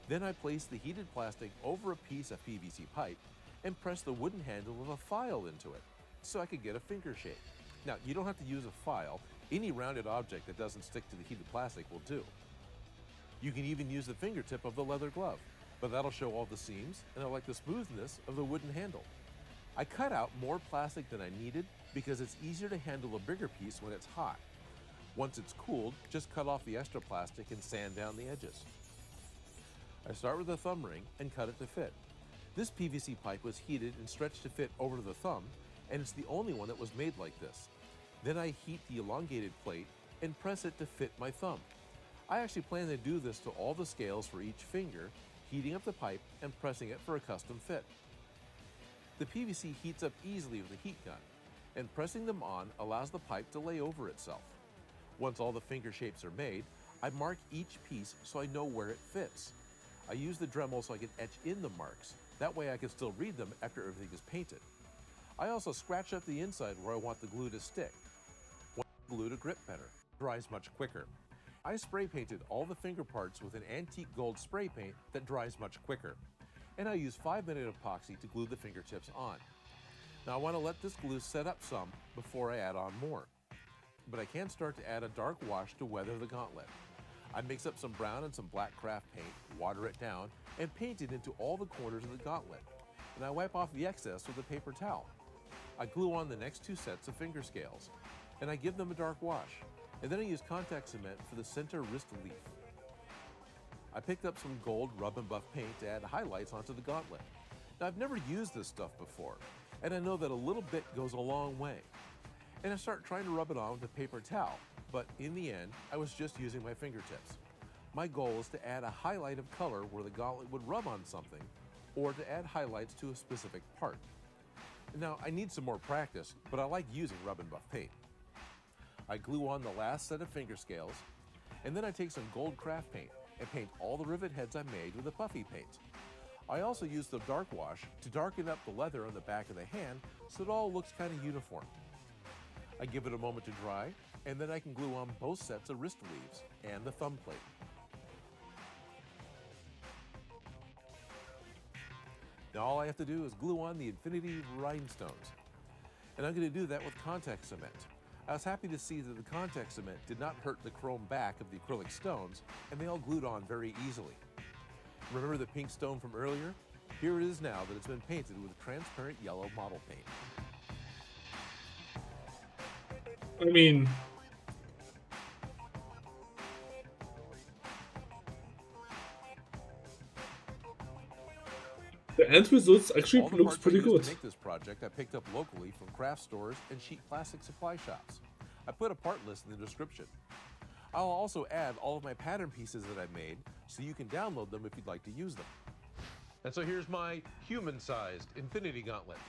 Then I place the heated plastic over a piece of PVC pipe and press the wooden handle of a file into it so I could get a finger shape. Now, you don't have to use a file. Any rounded object that doesn't stick to the heated plastic will do. You can even use the fingertip of the leather glove, but that'll show all the seams, and I like the smoothness of the wooden handle. I cut out more plastic than I needed because it's easier to handle a bigger piece when it's hot. Once it's cooled, just cut off the extra plastic and sand down the edges. I start with a thumb ring and cut it to fit. This PVC pipe was heated and stretched to fit over the thumb, and it's the only one that was made like this. Then I heat the elongated plate and press it to fit my thumb. I actually plan to do this to all the scales for each finger, heating up the pipe and pressing it for a custom fit. The PVC heats up easily with a heat gun, and pressing them on allows the pipe to lay over itself. Once all the finger shapes are made, I mark each piece so I know where it fits. I use the Dremel so I can etch in the marks. That way I can still read them after everything is painted. I also scratch up the inside where I want the glue to stick. I want the glue to grip better. It dries much quicker. I spray painted all the finger parts with an antique gold spray paint that dries much quicker. And I use 5-minute epoxy to glue the fingertips on. Now I want to let this glue set up some before I add on more. But I can start to add a dark wash to weather the gauntlet. I mix up some brown and some black craft paint, water it down, and paint it into all the corners of the gauntlet. And I wipe off the excess with a paper towel. I glue on the next 2 sets of finger scales, and I give them a dark wash. And then I use contact cement for the center wrist leaf. I picked up some gold rub and buff paint to add highlights onto the gauntlet. Now, I've never used this stuff before, and I know that a little bit goes a long way. And I start trying to rub it on with a paper towel, but in the end, I was just using my fingertips. My goal is to add a highlight of color where the gauntlet would rub on something, or to add highlights to a specific part. Now, I need some more practice, but I like using rub and buff paint. I glue on the last set of finger scales, and then I take some gold craft paint and paint all the rivet heads I made with a puffy paint. I also use the dark wash to darken up the leather on the back of the hand so it all looks kind of uniform. I give it a moment to dry, and then I can glue on both sets of wrist leaves and the thumb plate. Now all I have to do is glue on the infinity rhinestones. And I'm going to do that with contact cement. I was happy to see that the contact cement did not hurt the chrome back of the acrylic stones, and they all glued on very easily. Remember the pink stone from earlier? Here it is now that it's been painted with transparent yellow model paint. I mean, the end results actually All the looks parts I pretty used good. to make this project I picked up locally from craft stores and cheap plastic supply shops. I put a part list in the description. I'll also add all of my pattern pieces that I made so you can download them if you'd like to use them. And so here's my human-sized Infinity Gauntlet.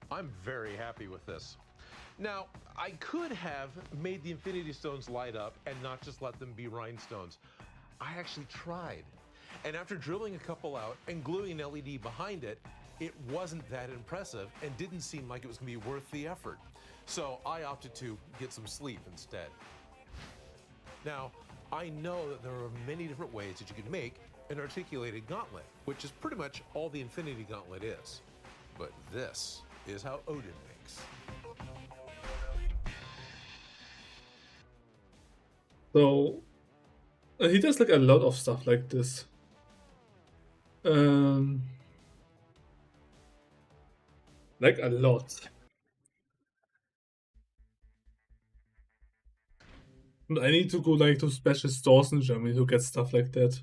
I'm very happy with this. Now, I could have made the Infinity Stones light up and not just let them be rhinestones. I actually tried. And after drilling a couple out and gluing an LED behind it, it wasn't that impressive and didn't seem like it was going to be worth the effort. So I opted to get some sleep instead. Now, I know that there are many different ways that you can make an articulated gauntlet, which is pretty much all the Infinity Gauntlet is. But this is how Odin makes. So he does like a lot of stuff like this. Like a lot. And I need to go like to special stores in Germany to get stuff like that.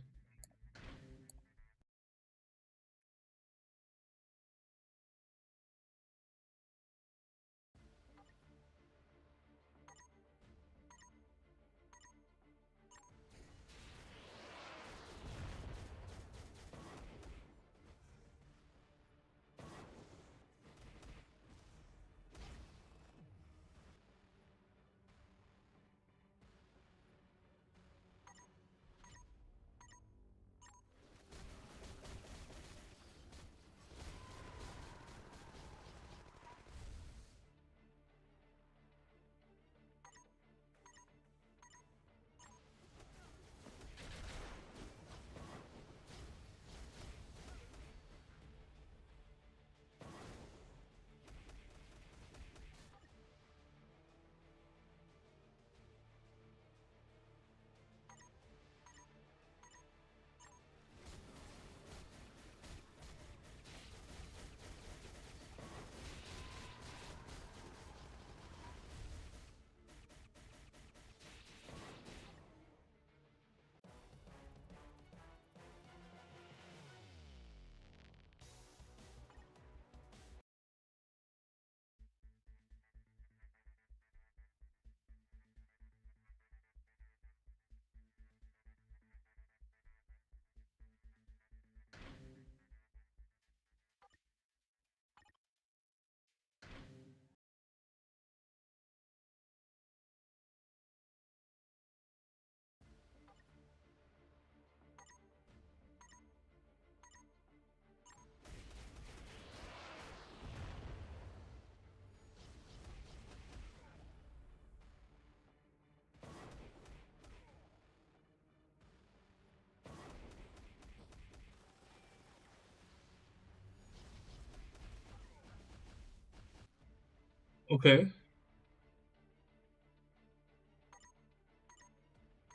Okay.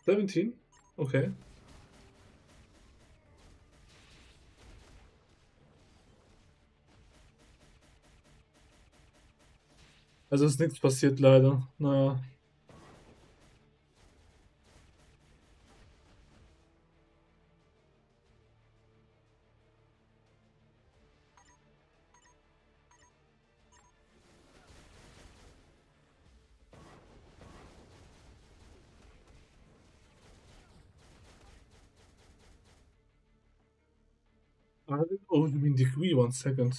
17? Okay. Also ist nichts passiert leider. Naja. Oh, you mean degree? 1 second.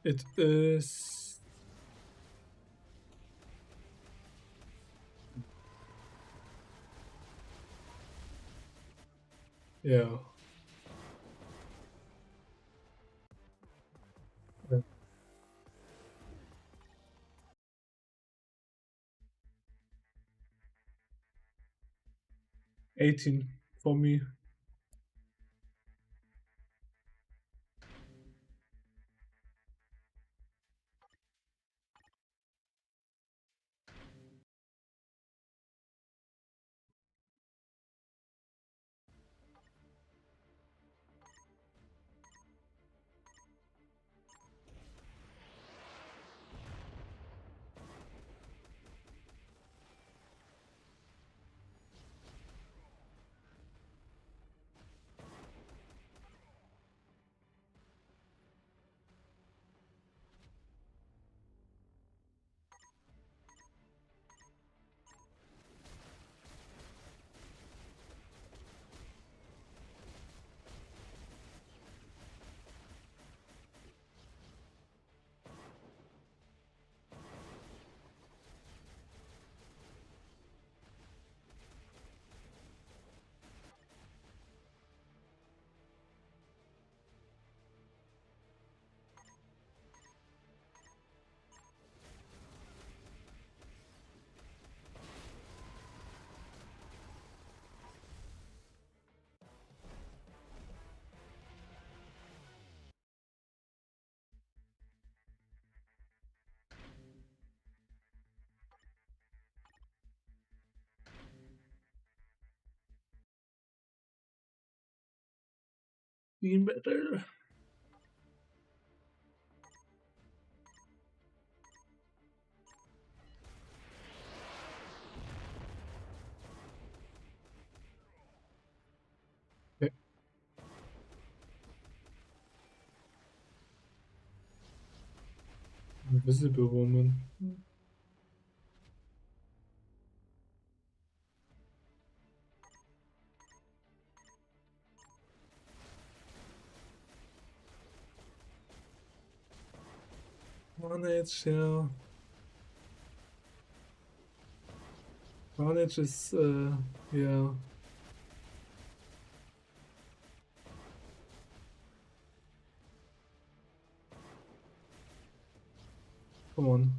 It is. Yeah. 18 for me. Team battle. Okay. Invisible woman. Carnage, yeah. Carnage is, yeah. Come on.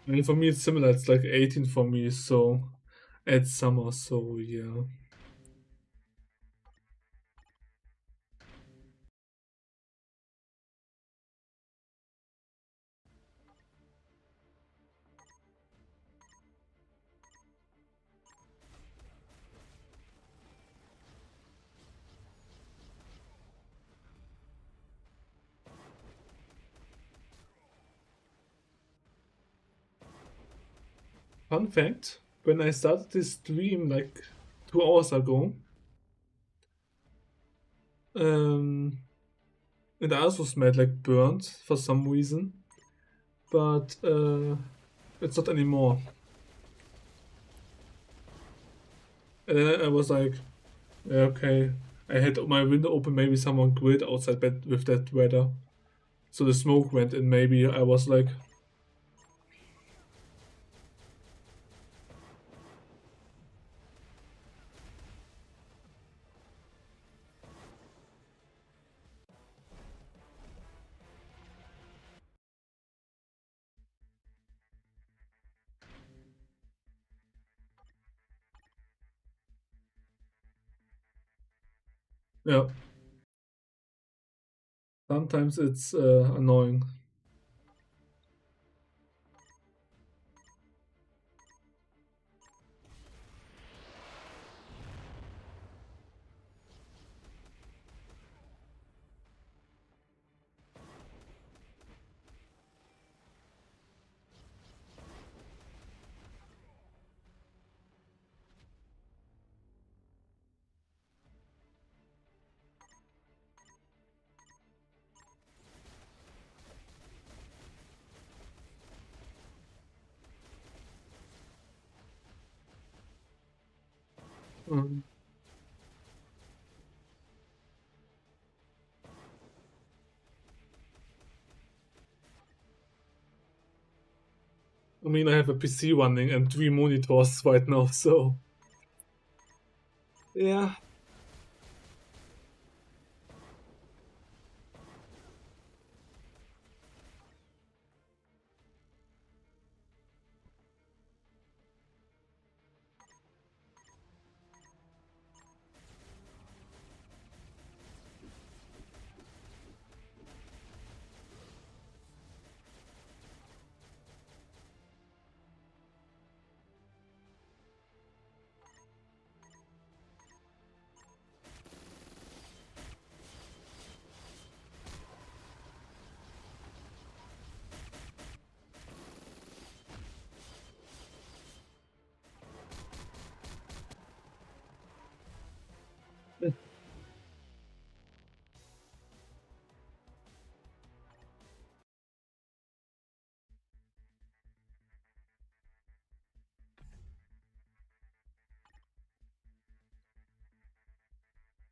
I mean, for me, it's similar. It's like 18 for me, so it's summer, so yeah. Fun fact, when I started this stream like 2 hours ago, um, and I also smelled like burnt for some reason, but it's not anymore. And then I was like, yeah, okay. I had my window open, maybe someone grilled outside bed with that weather. So the smoke went in, maybe I was like, Yeah. Sometimes it's annoying. Mm. I mean, I have a PC running and 3 monitors right now, so yeah.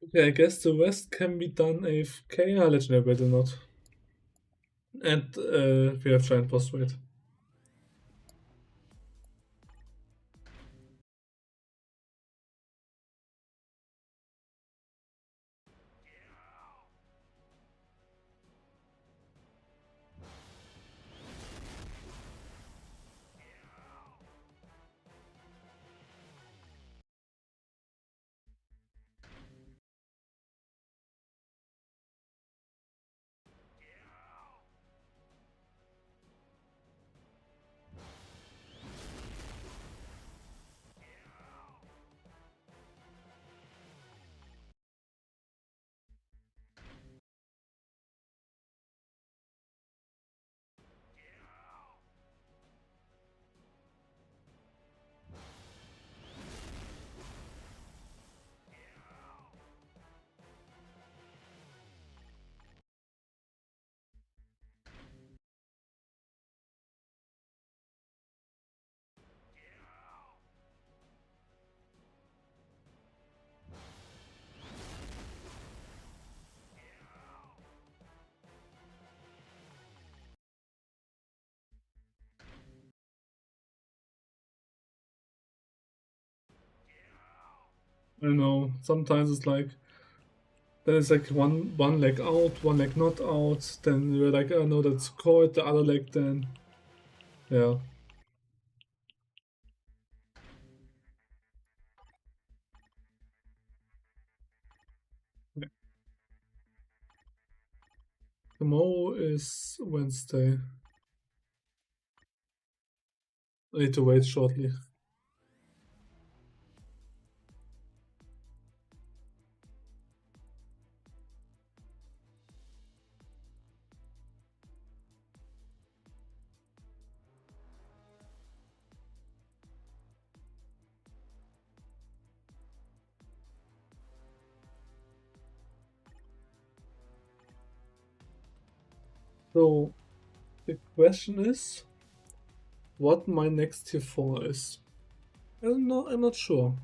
Okay, I guess the rest can be done AFK. Legendary battle not. And we have giant boss fight. I know. Sometimes it's like then it's like one leg out, one leg not out. Then you're like, oh no, that's caught. The other leg then, yeah. Tomorrow is Wednesday. I need to wait shortly. So the question is, what my next tier 4 is. I don't know. I'm not sure.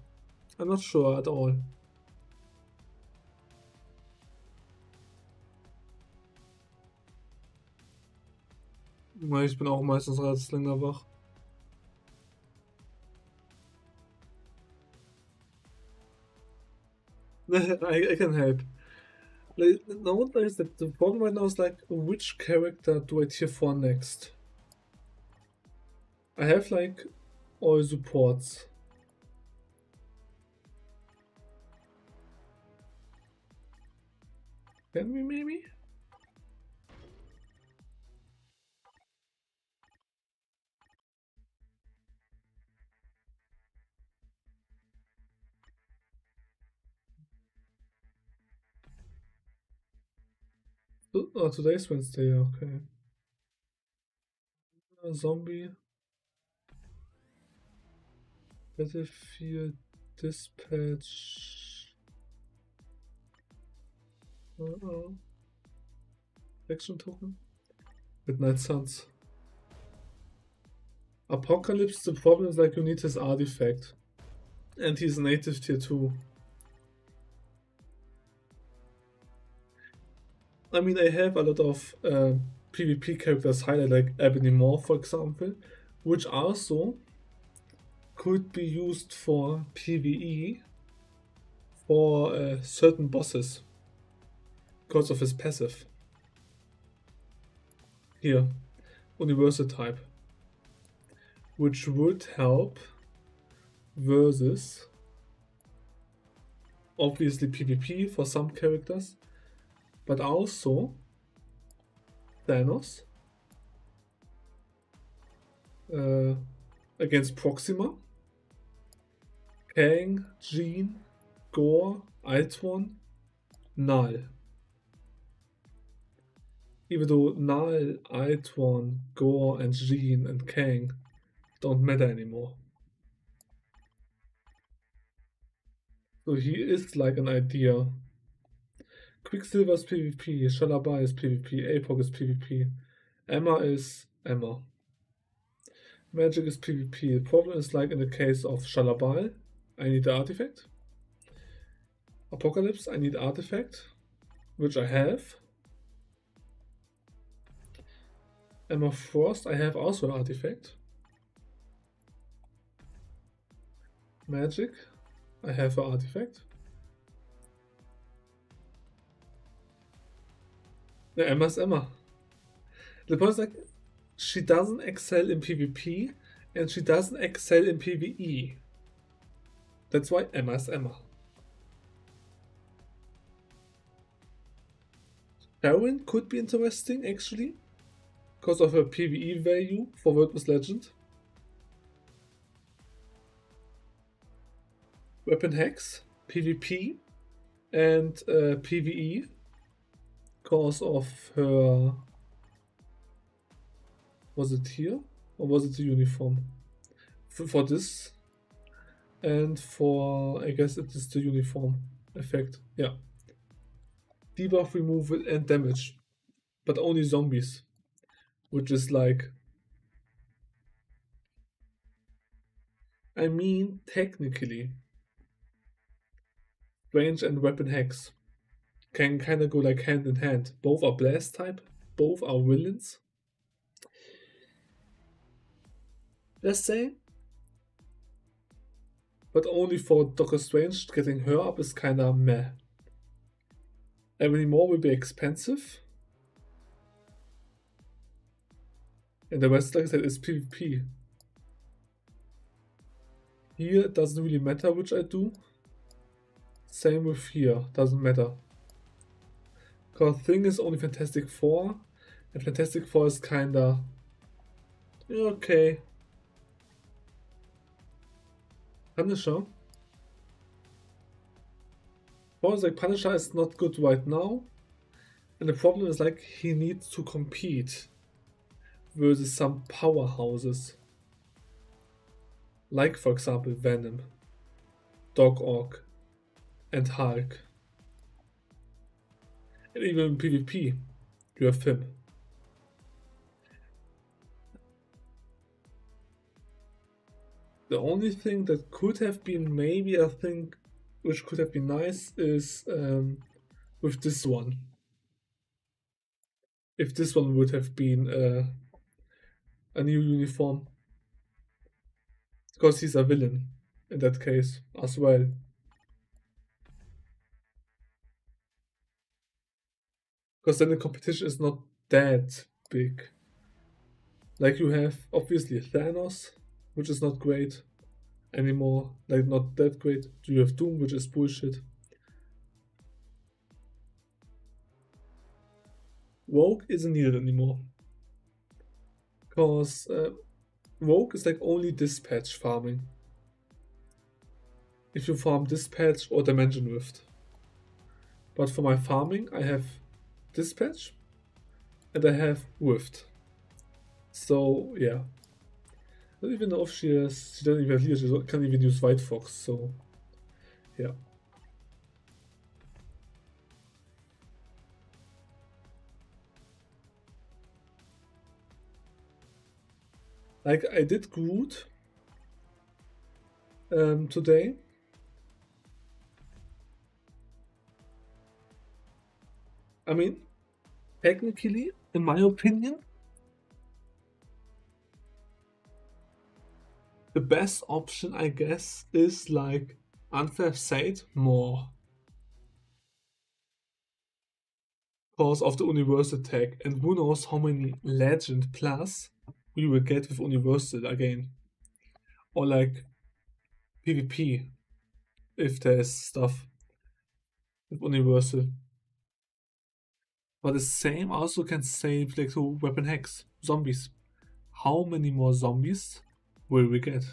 I'm not sure at all. Weil ich bin auch meistens relativ länger wach. I can help. Like, now there's the problem right now is like, which character do I tier 4 next? I have like all supports. Can we maybe? Oh, today's Wednesday, okay. Zombie. Battlefield Dispatch. Action Token. Midnight Suns. Apocalypse, the problem is like you need his artifact. And he's native tier 2. I mean, I have a lot of PvP characters highlighted, like Ebony Maw, for example, which also could be used for PvE for certain bosses because of his passive. Here, universal type, which would help versus obviously PvP for some characters, but also Thanos against Proxima, Kang, Jean, Gore, Ultron, Null. Even though Null, Ultron, Gore, and Jean and Kang don't matter anymore. So he is like an idea. Quicksilver is PvP, Shalaba is PvP, Apoc is PvP, Emma is Emma. Magic is PvP. The problem is like in the case of Shalabal, I need the artifact. Apocalypse, I need artifact, which I have. Emma Frost, I have also an artifact. Magic, I have an artifact. Yeah, Emma's Emma. The point is like, she doesn't excel in PvP and she doesn't excel in PvE. That's why Emma's Emma. Sharon could be interesting actually, because of her PvE value for World with Legend. Weapon hacks, PvP, and PvE, because of her. Was it here or was it the uniform? For this and for, I guess it is the uniform effect. Yeah. Debuff removal and damage, but only zombies, which is like, I mean, technically, range and weapon hacks can kind of go like hand in hand. Both are blast type, both are villains. Let's say. But only for Doctor Strange, getting her up is kinda meh. Ebony Maw will be expensive. And the rest, like I said, is PvP. Here it doesn't really matter which I do. Same with here, doesn't matter. Because Thing is only Fantastic Four, and Fantastic Four is kinda okay. Punisher. Problem is like Punisher is not good right now, and the problem is like he needs to compete versus some powerhouses, like for example Venom, Dog Ock, and Hulk. And even in PvP, you have him. The only thing that could have been maybe a thing which could have been nice is with this one. If this one would have been a new uniform. Because he's a villain in that case as well. Because then the competition is not that big. Like you have obviously Thanos, which is not great anymore, like not that great. You have Doom, which is bullshit. Rogue isn't needed anymore. Because Rogue is like only dispatch farming. If you farm dispatch or dimension rift. But for my farming, I have dispatch and I have rift. So yeah. I don't even know if she doesn't even have leader, she can't even use White Fox, so yeah. Like I did Groot today. I mean, technically, in my opinion, the best option, I guess, is like Unfair Fate more. Because of the Universal tag, and who knows how many Legend Plus we will get with Universal again. Or like PvP, if there's stuff with Universal. But the same also can say like to weapon hacks, zombies. How many more zombies will we get?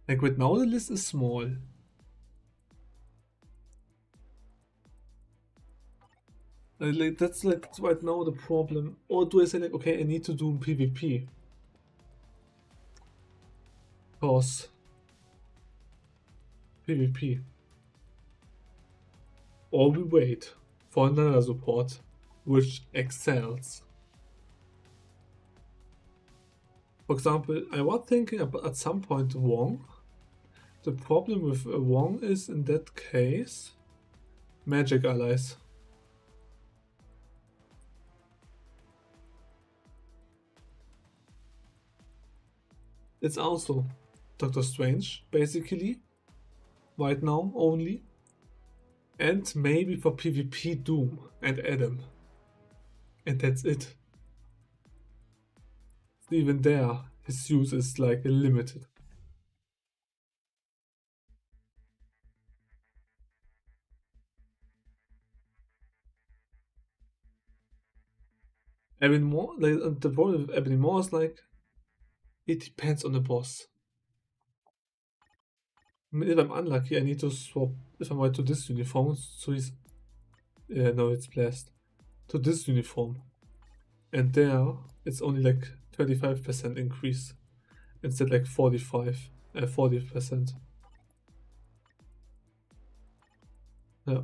Like right now the list is small. Like that's like right now the problem. Or do I say like, okay, I need to do PvP? Cause PvP. Or we wait for another support which excels. For example, I was thinking about at some point Wong. The problem with Wong is in that case magic allies. It's also Doctor Strange, basically, right now only. And maybe for PvP Doom and Adam. And that's it. Even there, his use is like limited. Ebony Moore, like, the problem with Ebony Moore is like, it depends on the boss. I mean, if I'm unlucky, I need to swap, if I'm right to this uniform, so he's, no, it's blessed, to this uniform. And there, it's only like 25% increase, instead like 40%. Yeah.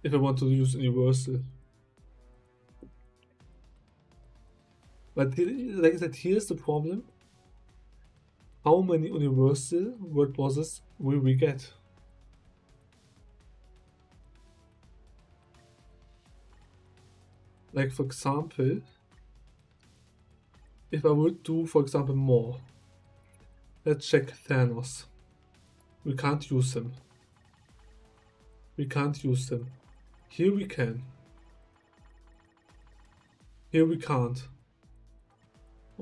If I want to use Universal. But like I said, here's the problem. How many Universal word bosses will we get? Like for example, if I would do, for example, more. Let's check Thanos. We can't use him. We can't use him. Here we can. Here we can't.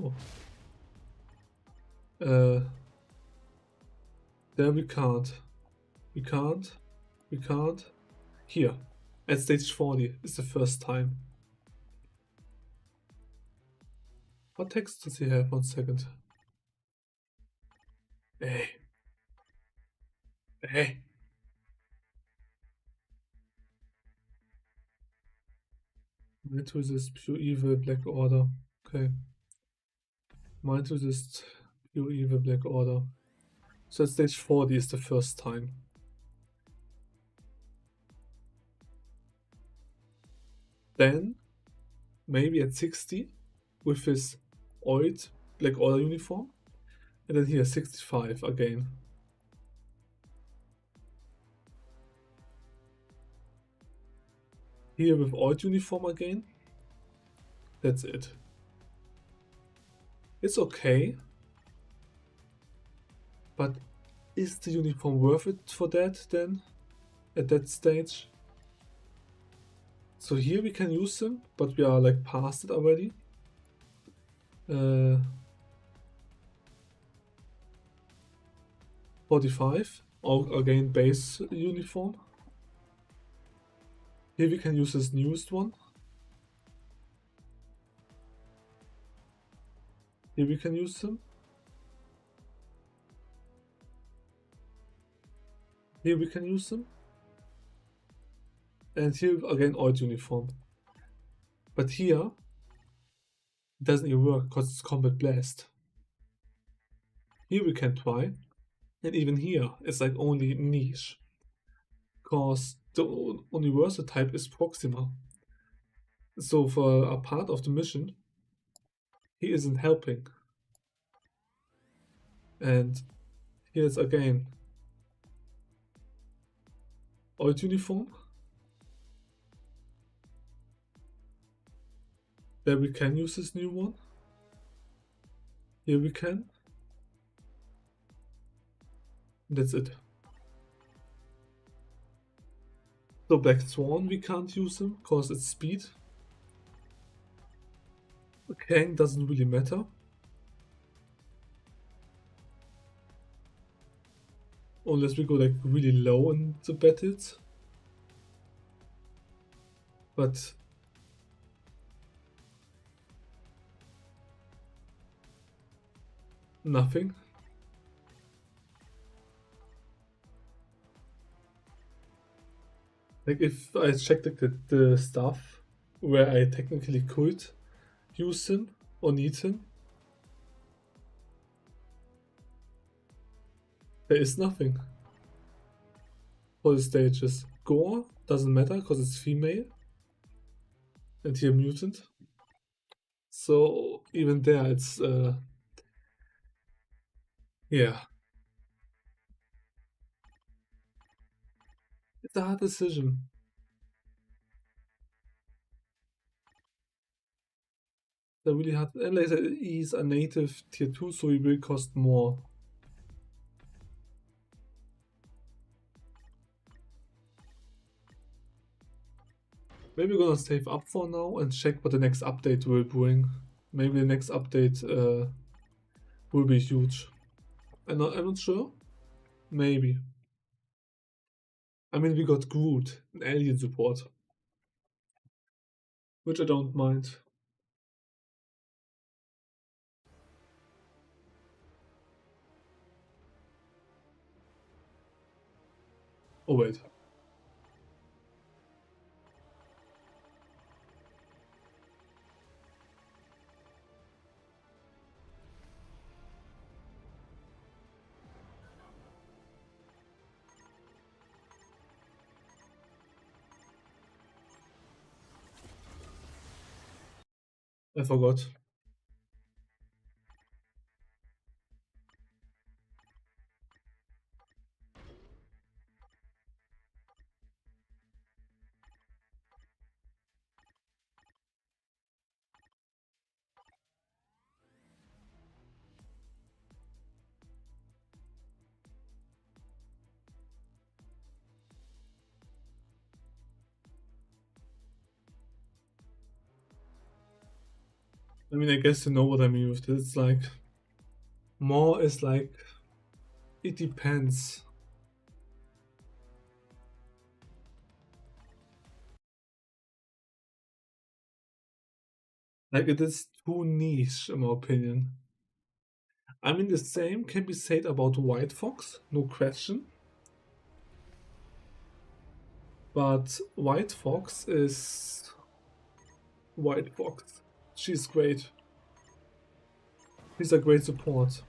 Oh. There we can't. We can't. We can't. Here. At stage 40 is the first time. What text does he have? 1 second. Hey. Hey. Mind resist, pure evil, black order. Okay. Mind resist, pure evil, black order. So at stage 40 is the first time. Then, maybe at 60 with his old black order uniform. And then here 65 again. Here with old uniform again. That's it. It's okay. But is the uniform worth it for that then? At that stage? So here we can use them, but we are like past it already. 45. or again base uniform. Here we can use this newest one. Here we can use them. Here we can use them. And here again old uniform. But here it doesn't even work because it's combat blast. Here we can try. And even here it's like only niche. Because the universal type is Proxima. So for a part of the mission, he isn't helping. And here's again old uniform. There we can use this new one. Here we can. That's it. So Black Swan we can't use him because it's speed. Kang doesn't really matter. Unless we go like really low in the battles. But nothing. Like if I check the stuff where I technically could use him or need him, there is nothing for the stages. Gore doesn't matter because it's female. And here mutant. So even there it's yeah. It's a hard decision. They're really hard. And like I said, he's a native tier 2, so he will cost more. Maybe we're gonna save up for now and check what the next update will bring. Maybe the next update will be huge. I'm not sure. Maybe. I mean, we got Groot, an alien support, which I don't mind. Oh wait. I forgot. I mean, I guess you know what I mean with this. It's like, more is like, it depends. Like, it is too niche, in my opinion. I mean, the same can be said about White Fox, no question. But White Fox is White Fox. She's great. She's a great support.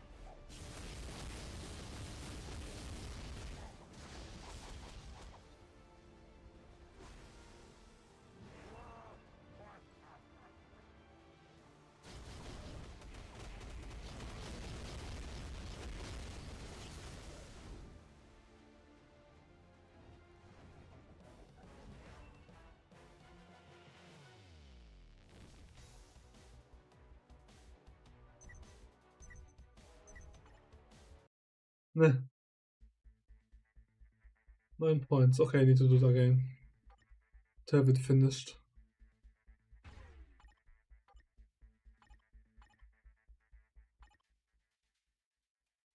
Meh. 9 points. Okay, I need to do it again to have it finished.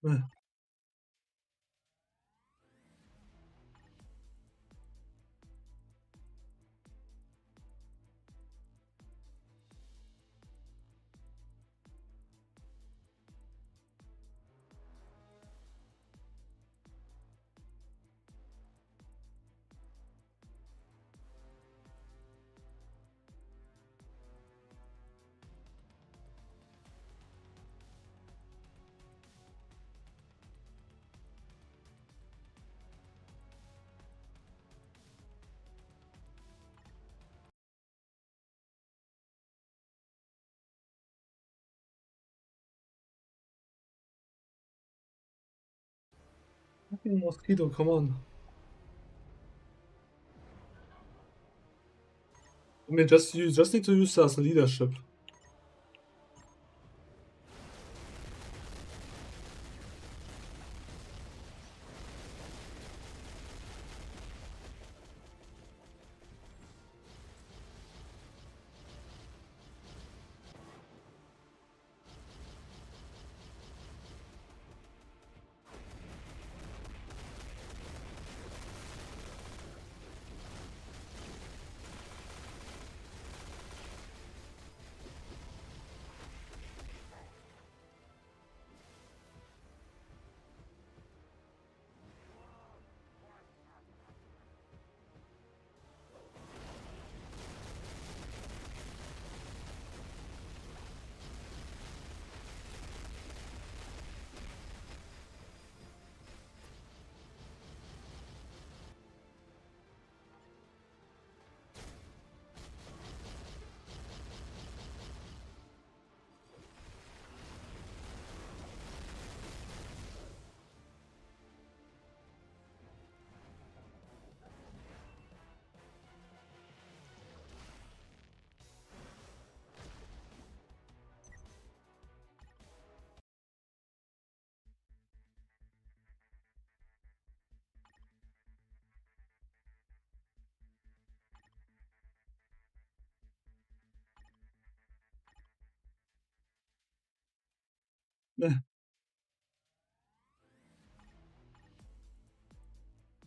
Meh. Fucking mosquito, come on. I mean, you just need to use as leadership.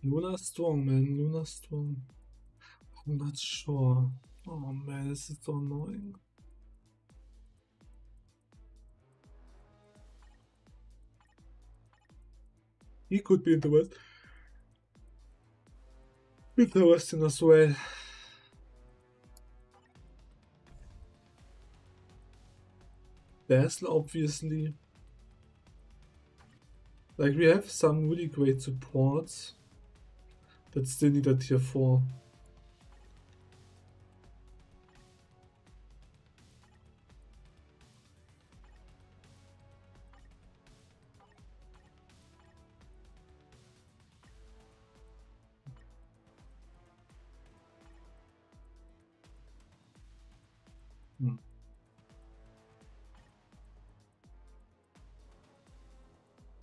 Luna strong, man. Luna strong. I'm not sure. Oh man, this is so annoying. He could be interesting as well. Basil, obviously. Like, we have some really great supports, but still need a tier 4.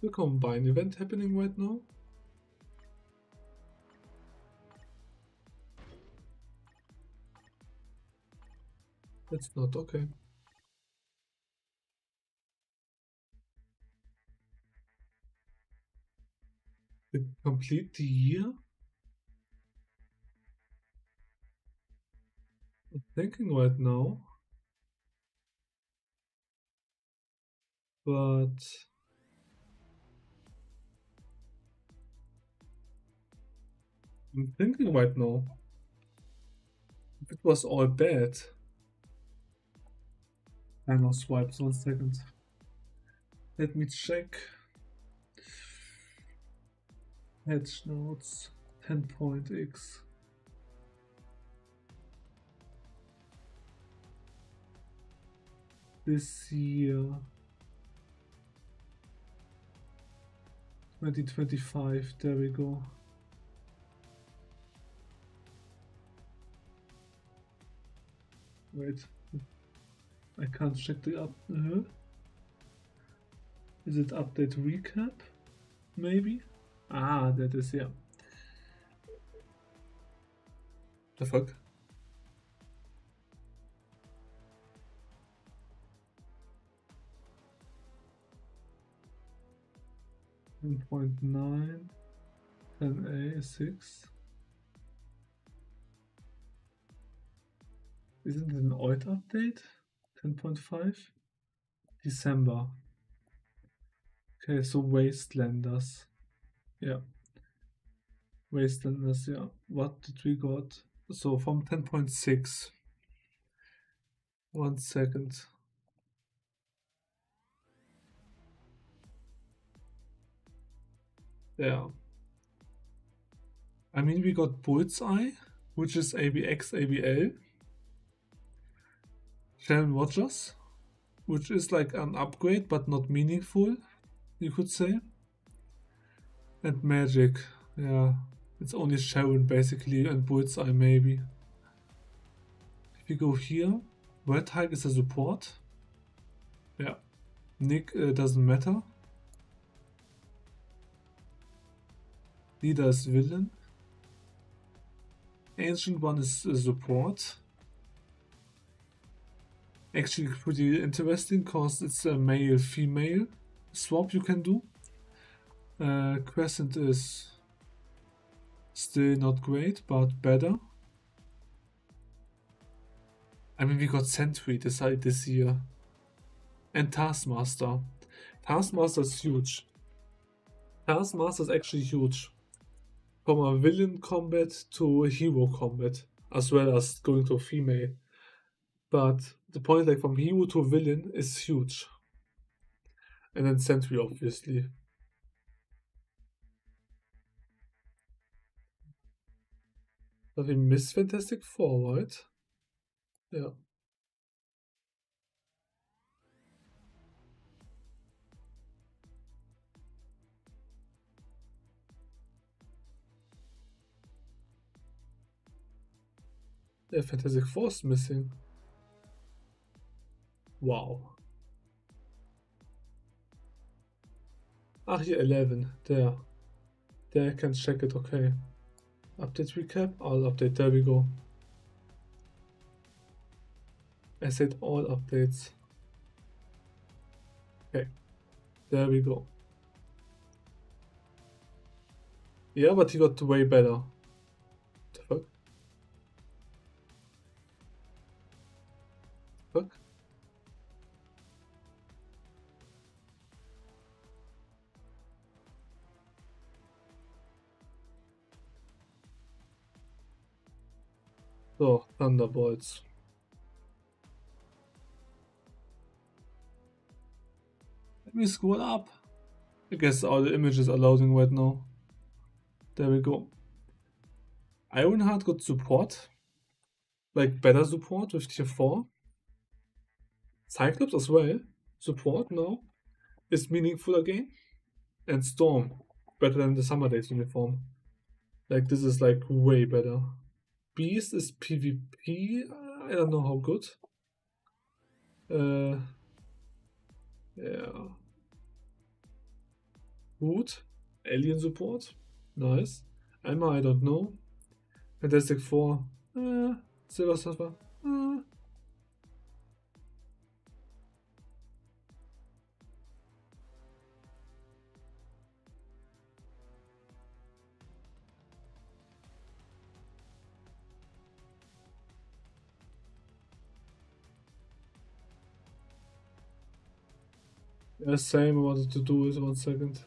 The combine event happening right now. That's not okay. Complete the year? I'm thinking right now. But I'm thinking right now. If it was all bad. I know swipes 1 second. Let me check. Patch notes 10.x. This year 2025, there we go. Wait, I can't check the up. Is it update recap? Maybe? Ah, that is, yeah. The fuck? .9, 10a, 6. Isn't it an old update? 10.5? December. Okay, so Wastelanders. Yeah. Wastelanders, yeah. What did we got? So from 10.6. 1 second. Yeah. I mean, we got Bullseye, which is ABX, ABL. Sharon Rogers, which is like an upgrade but not meaningful, you could say. And magic, yeah. It's only Sharon basically and Bullseye maybe. If you go here, Red Hike is a support. Yeah. Nick doesn't matter. Leader is villain. Ancient One is support. Actually pretty interesting because it's a male-female swap you can do. Crescent is still not great, but better. I mean, we got Sentry this year. And Taskmaster. Taskmaster is huge. Taskmaster is actually huge. From a villain combat to a hero combat, as well as going to a female. But the point, like from hero to villain, is huge. And then Sentry, obviously. But we missed Fantastic Four, right? Yeah. Yeah, Fantastic Four is missing. Wow. Ah, here 11. There. There I can check it, okay. Update recap. All update. There we go. I said all updates. Okay. There we go. Yeah, but he got way better. The fuck? Fuck? So, Thunderbolts. Let me scroll up. I guess all the images are loading right now. There we go. Ironheart got support. Like better support with tier 4. Cyclops as well. Support now. Is meaningful again. And Storm. Better than the Summer Days uniform. Like this is like way better. Beast is PvP. I don't know how good. Yeah. Root. Alien support. Nice. Emma, I don't know. Fantastic Four. Silver Surfer. Yeah, same. I wanted to do it 1 second.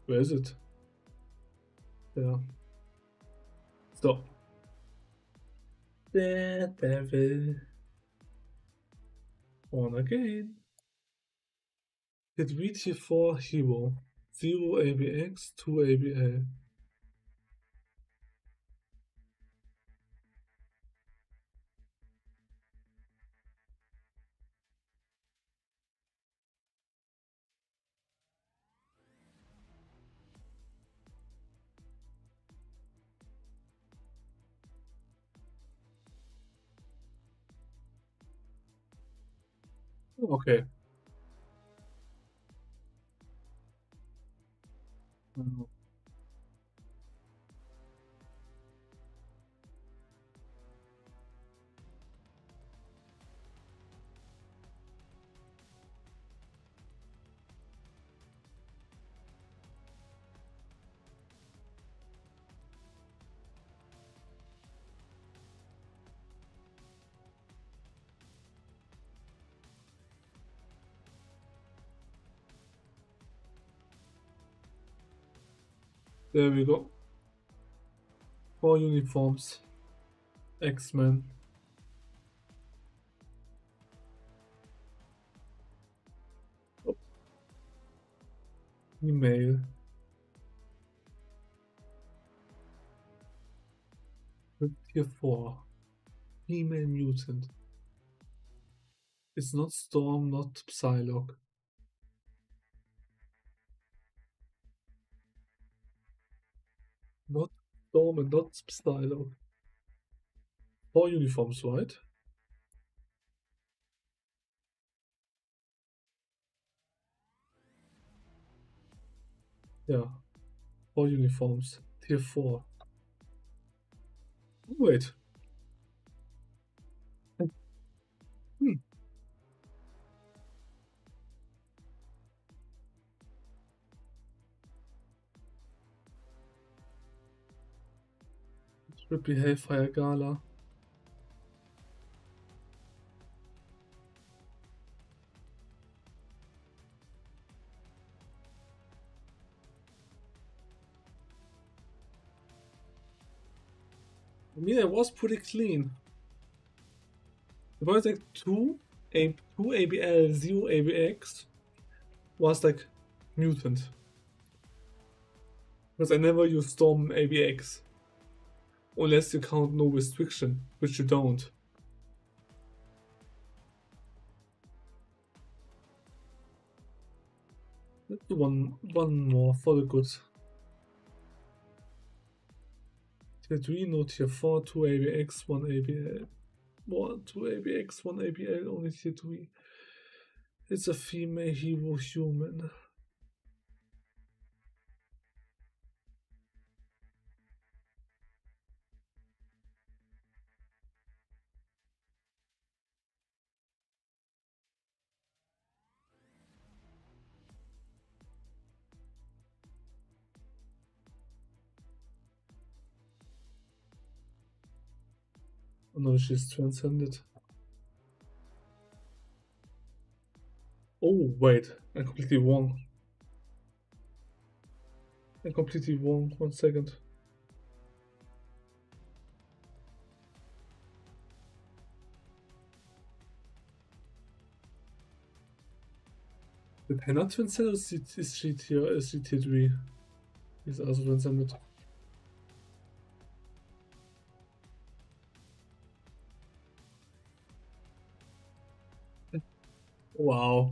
Where is it? Yeah. So. The devil. On again. Hit read here for hero. 0 ABX, 2 ABL. Okay. There we go. 4 uniforms. X-Men. Email. Tier 4. Email mutant. It's not Storm, not Psylocke. Not Storm and not Psylocke. 4 uniforms, right? Yeah. 4 uniforms. Tier 4. Wait. Hmm. Should be Hellfire Gala. I mean, it was pretty clean. It was like 2 ABL, 0 ABX was like mutant. Because I never use Storm ABX. Unless you count no restriction, which you don't. Let's do one more for the good. Tier 3, no tier 4, 2 ABX, 1 ABL. 2 ABX, 1 ABL, only tier 3. It's a female hero human. Oh no, she's transcended. Oh, wait, I'm completely wrong. I'm completely wrong. 1 second. Did Hannah transcend or is she tier 3? She's also transcended. Wow.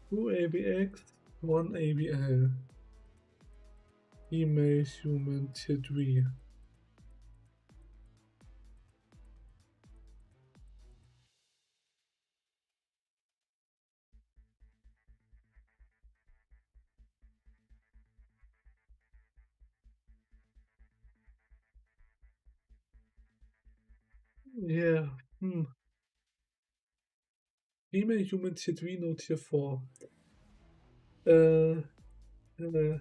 Two ABX, 1 ABL. Female human tier 3. Yeah. Female human tier 3, no tier 4. Uh, uh, uh,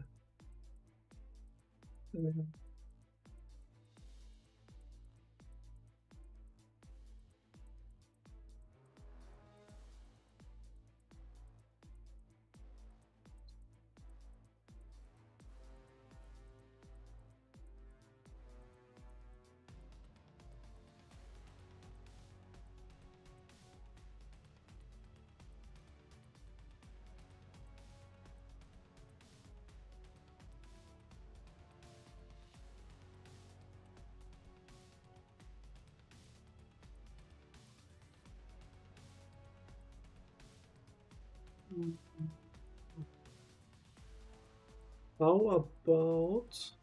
how about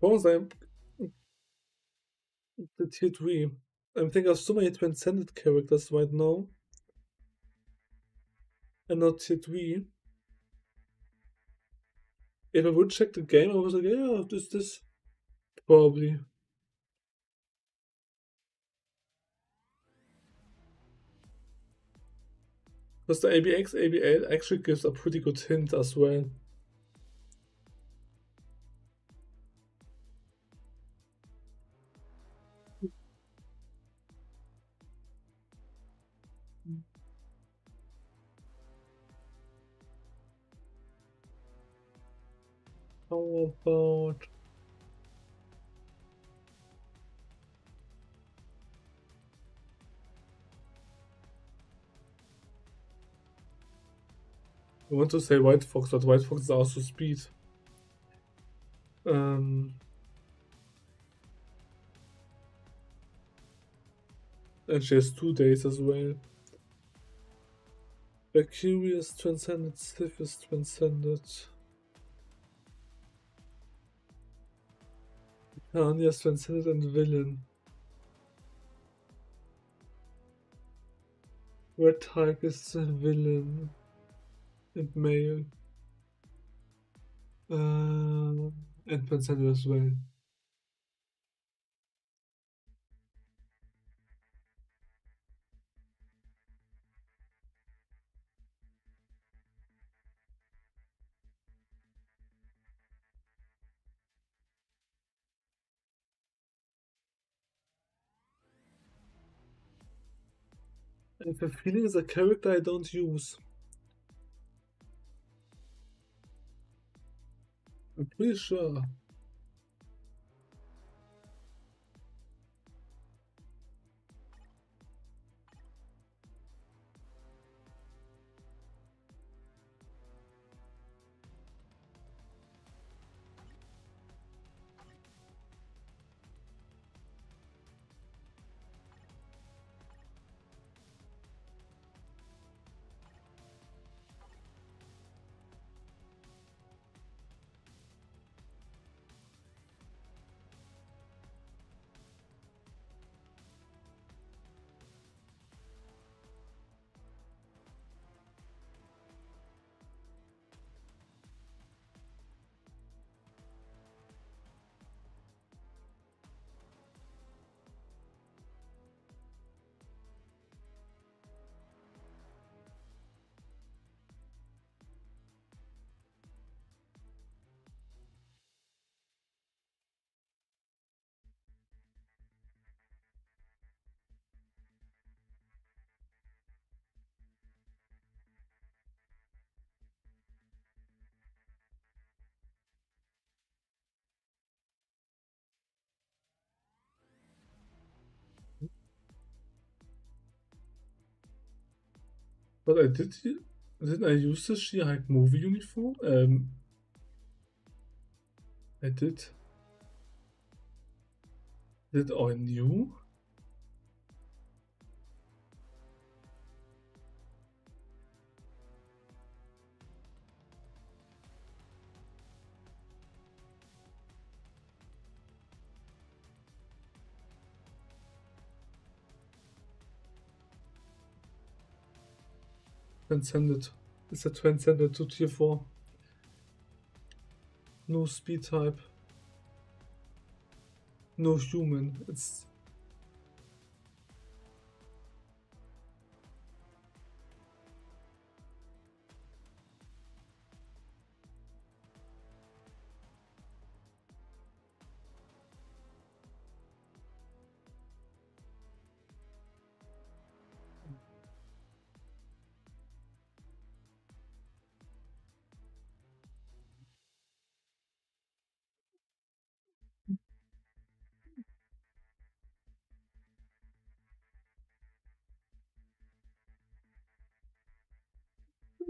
suppose I'm the tier 3. I'm thinking of so many transcended characters right now. And not tier 3. If I would check the game, I was like, yeah, this probably. Because the ABX, ABL actually gives a pretty good hint as well. How about I want to say White Fox, but White Fox is also speed. And she has 2 days as well. Curious transcended, Sif is transcended. Tanya's transcended and villain. Red Tiger is a villain and male. And transcended as well. I have a feeling it's a character I don't use. I'm pretty sure. But didn't I use the She-Hulk movie uniform? I did. Did I new? Transcended. It's a transcended to tier 4. No speed type. No human. It's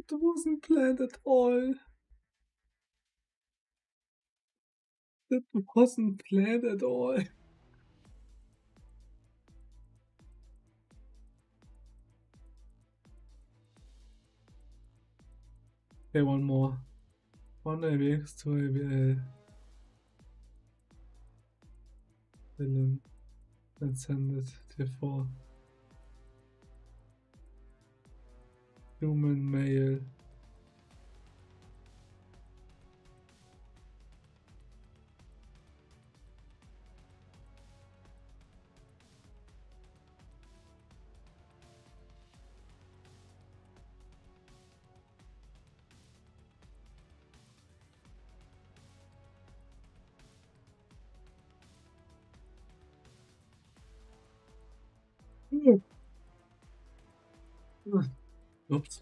it wasn't planned at all. That wasn't planned at all. Okay, one more. 1 ABX, 2 ABL. Villain. Transcended. Tier 4. Human male. Oops.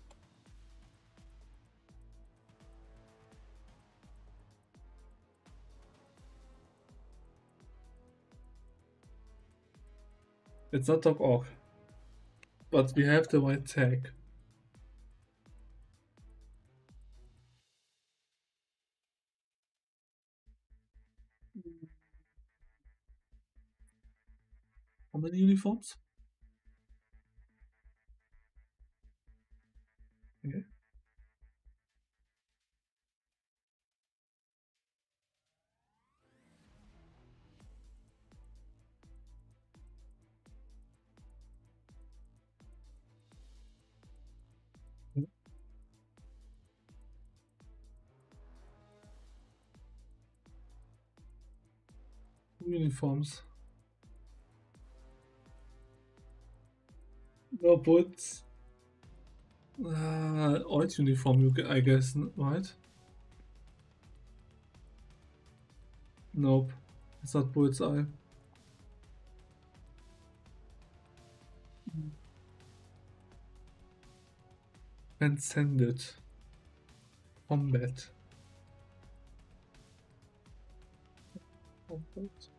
It's not .org, but we have the right tag. How many uniforms? Okay. Uniforms. No, but old uniform, I guess, right? Nope, it's not bullseye. Transcended. Combat. Combat.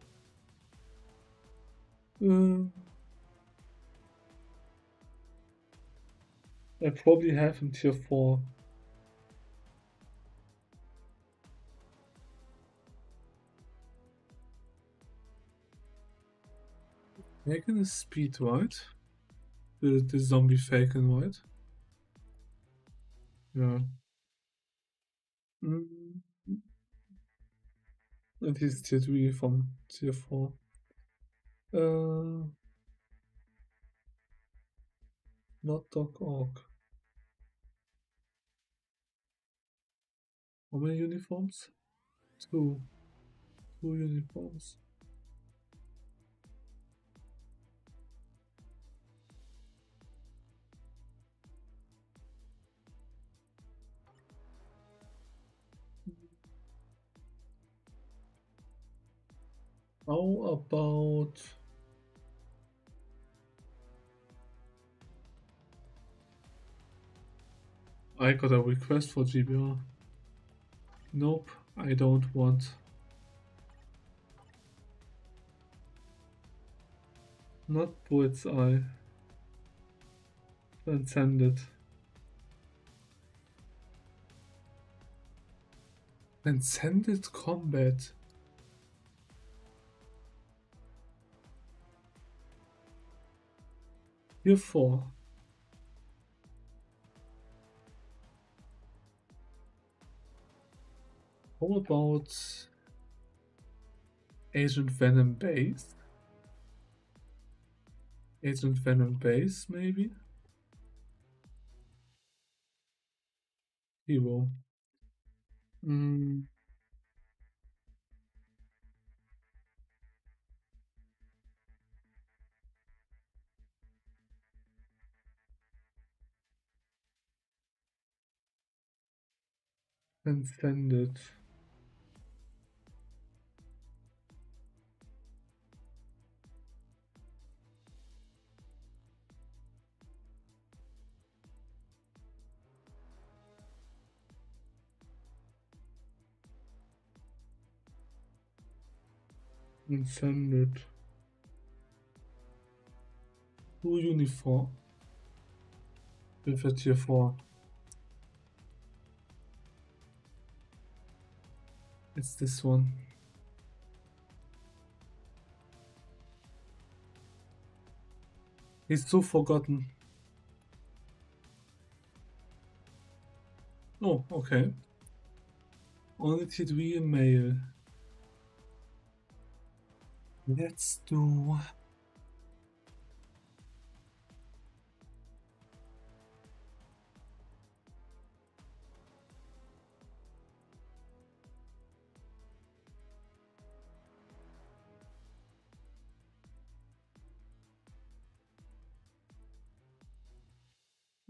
I probably have in tier 4. Falcon is speed, right? The zombie Falcon, right? Yeah. And he's tier 3 from tier 4. Not .org. How many uniforms? 2. 2 uniforms. How about I got a request for GBR. Nope, I don't want. Not bullseye. Transcended. Transcended combat. Tier 4. How about Agent Venom base? Agent Venom base, maybe? Hero. Transcended. Transcended. 2 uniform. With a tier 4. It's this one. He's so forgotten. Oh, okay. Only tier 3 male. Let's do.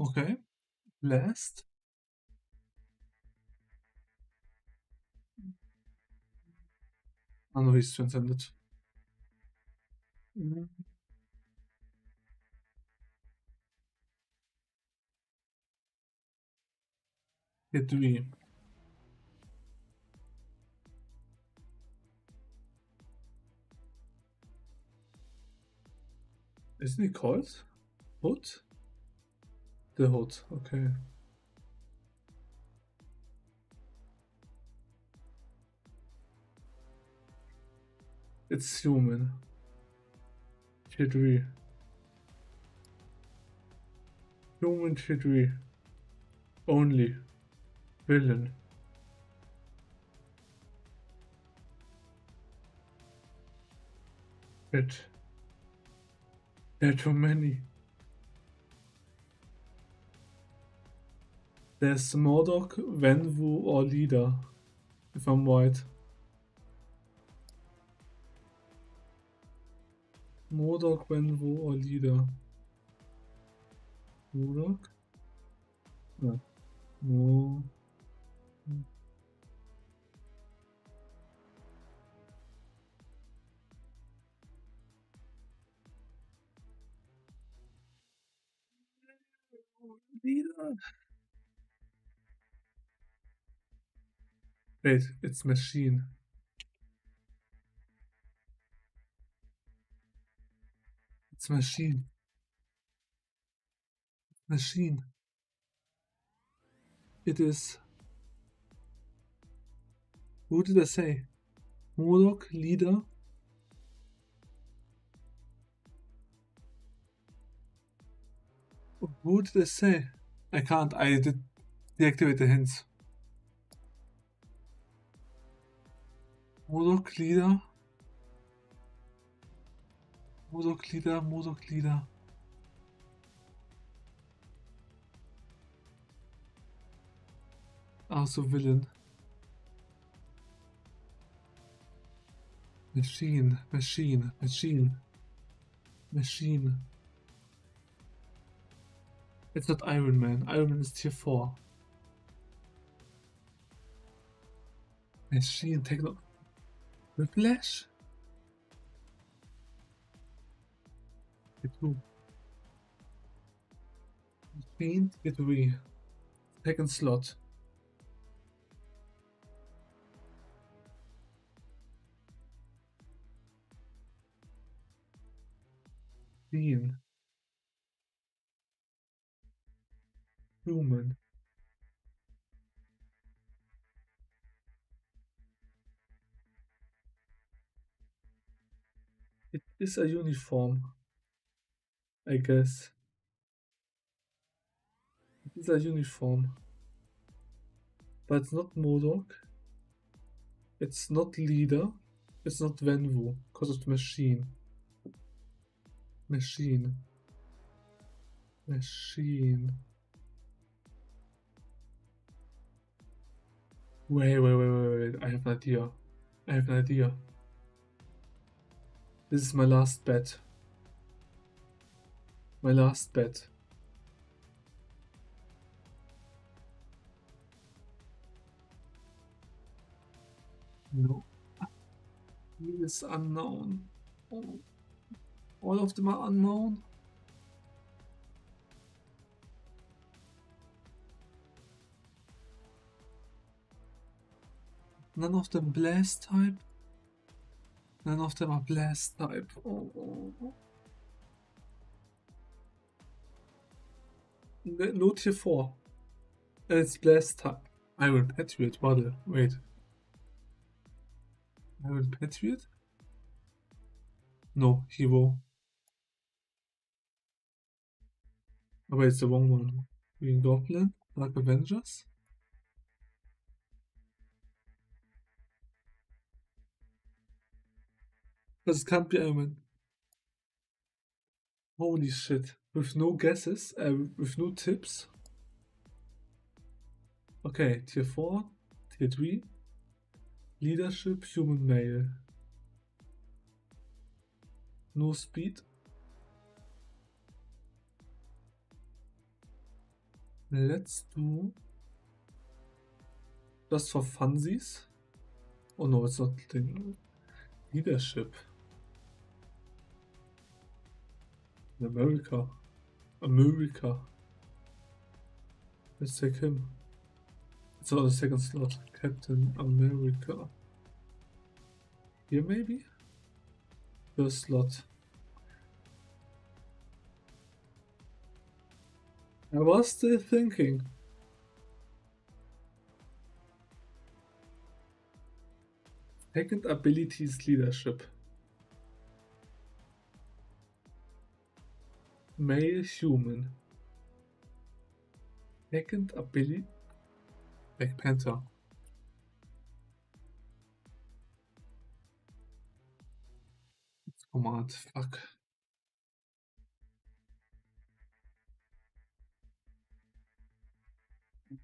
Okay. Last. Oh no, he's transcended. Tier 3. Isn't it called Hood? The Hood, okay. It's human. Tier 3. Human tier 3. Only. Villain. Pet. There are too many. There's Mordok, Venvu, or Leader, if I'm right. Mordok, Venvu, or Leader. Mordok? No. No. Leader? Wait, it's machine. It's machine. Machine. It is. Who did I say? Mordok, Leader? Who did I say? I can't. I did deactivate the hints. Mordok, Leader? Mordok, Leader, Mordok, Leader. Also Villain. Machine, machine, machine. Machine. It's not Iron Man. Iron Man is tier 4. Machine, techno. Whiplash? Tier 2. Machine, tier 3. Second slot. Machine. Human. It is a uniform, I guess. It is a uniform. But it's not Modok. It's not Leader. It's not Venvu, because of the machine. Machine. Machine. Wait. I have an idea. I have an idea. This is my last bet. My last bet. No. He is unknown. Oh. All of them are unknown. None of them blast type. None of them are blast type. Oh. No tier 4. And it's blast type. Iron Patriot, warte. Wait. Iron Patriot? No, Hero. Oh, wait, it's the wrong one. Green Goblin, Dark Avengers. Because it can't be Iron Man. Holy shit. With no guesses, with no tips. Okay, tier 4, tier 3. Leadership, human male. No speed. Let's do just for funsies. Oh no, it's not thing. Leadership. In America. Let's take him. So the second slot, Captain America. Here maybe? First slot. I was still thinking. Second ability is leadership. Male human. Second ability. Black Panther. Command. Fuck.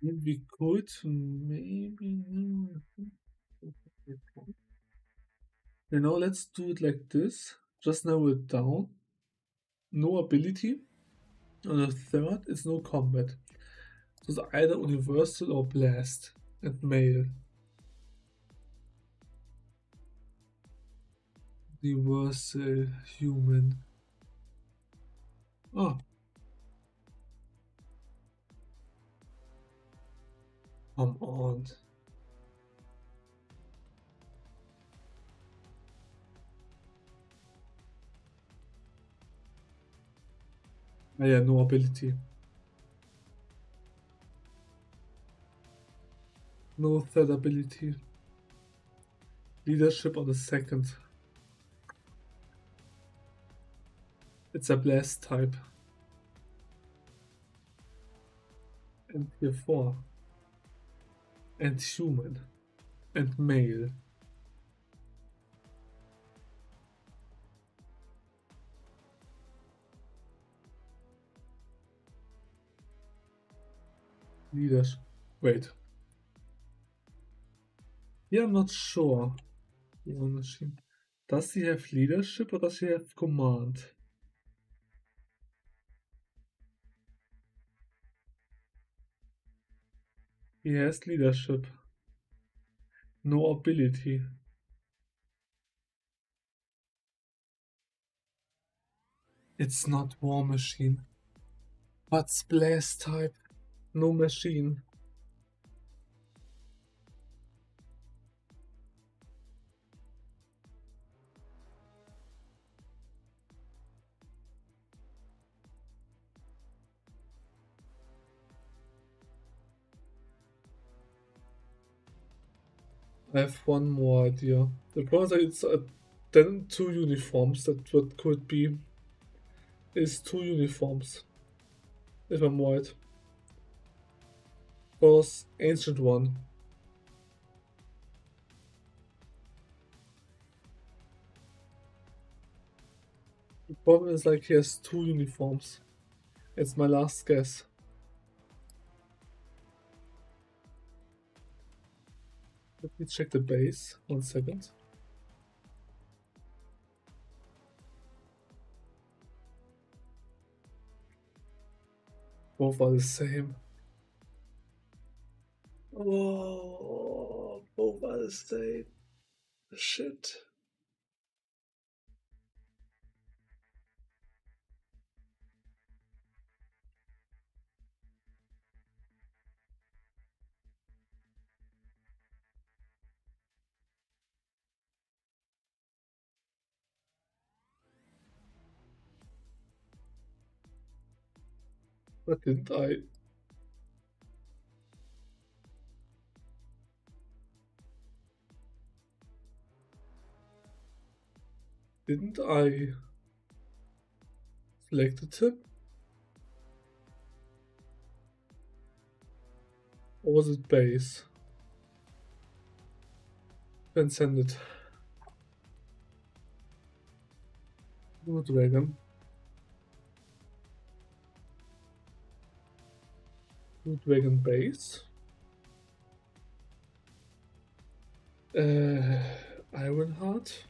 We could maybe. You know, let's do it like this. Just narrow it down. No ability. And the third is no combat. So it's either universal or blast. And male. Universal human. Oh. Come on. Ah, yeah, no ability. No third ability. Leadership on the second. It's a blast type. And here 4. And human. And male. Leadership. Wait. Here I'm not sure. War Machine. Does he have leadership or does he have command? He has leadership. No ability. It's not War Machine. What's blast type? No machine. I have one more idea. The problem is it's then 2 uniforms. That what could be is 2 uniforms. If I'm right. Was ancient one. The problem is like he has 2 uniforms. It's my last guess. Let me check the base. 1 second. Both are the same. Oh, both are the same. Shit. But didn't I? Didn't I select the tip? Or was it base? Then send it. Blue Dragon. Blue Dragon base. Ironheart.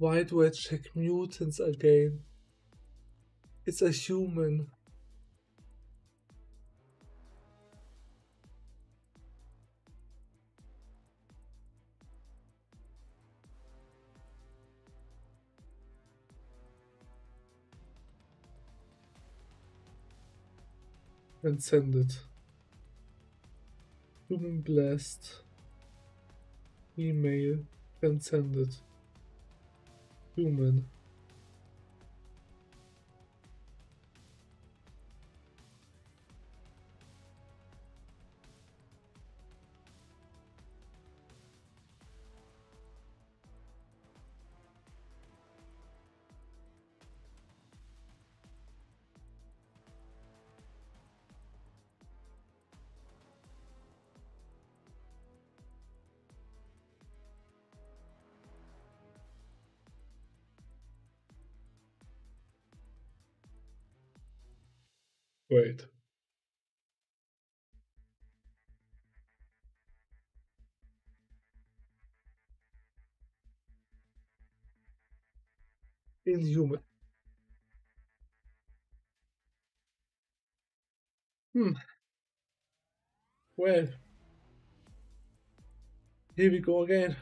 Why do I check mutants again? It's a human. Transcended. Human blessed. Email. Transcended. Human. Wait. Inhuman. Well, here we go again.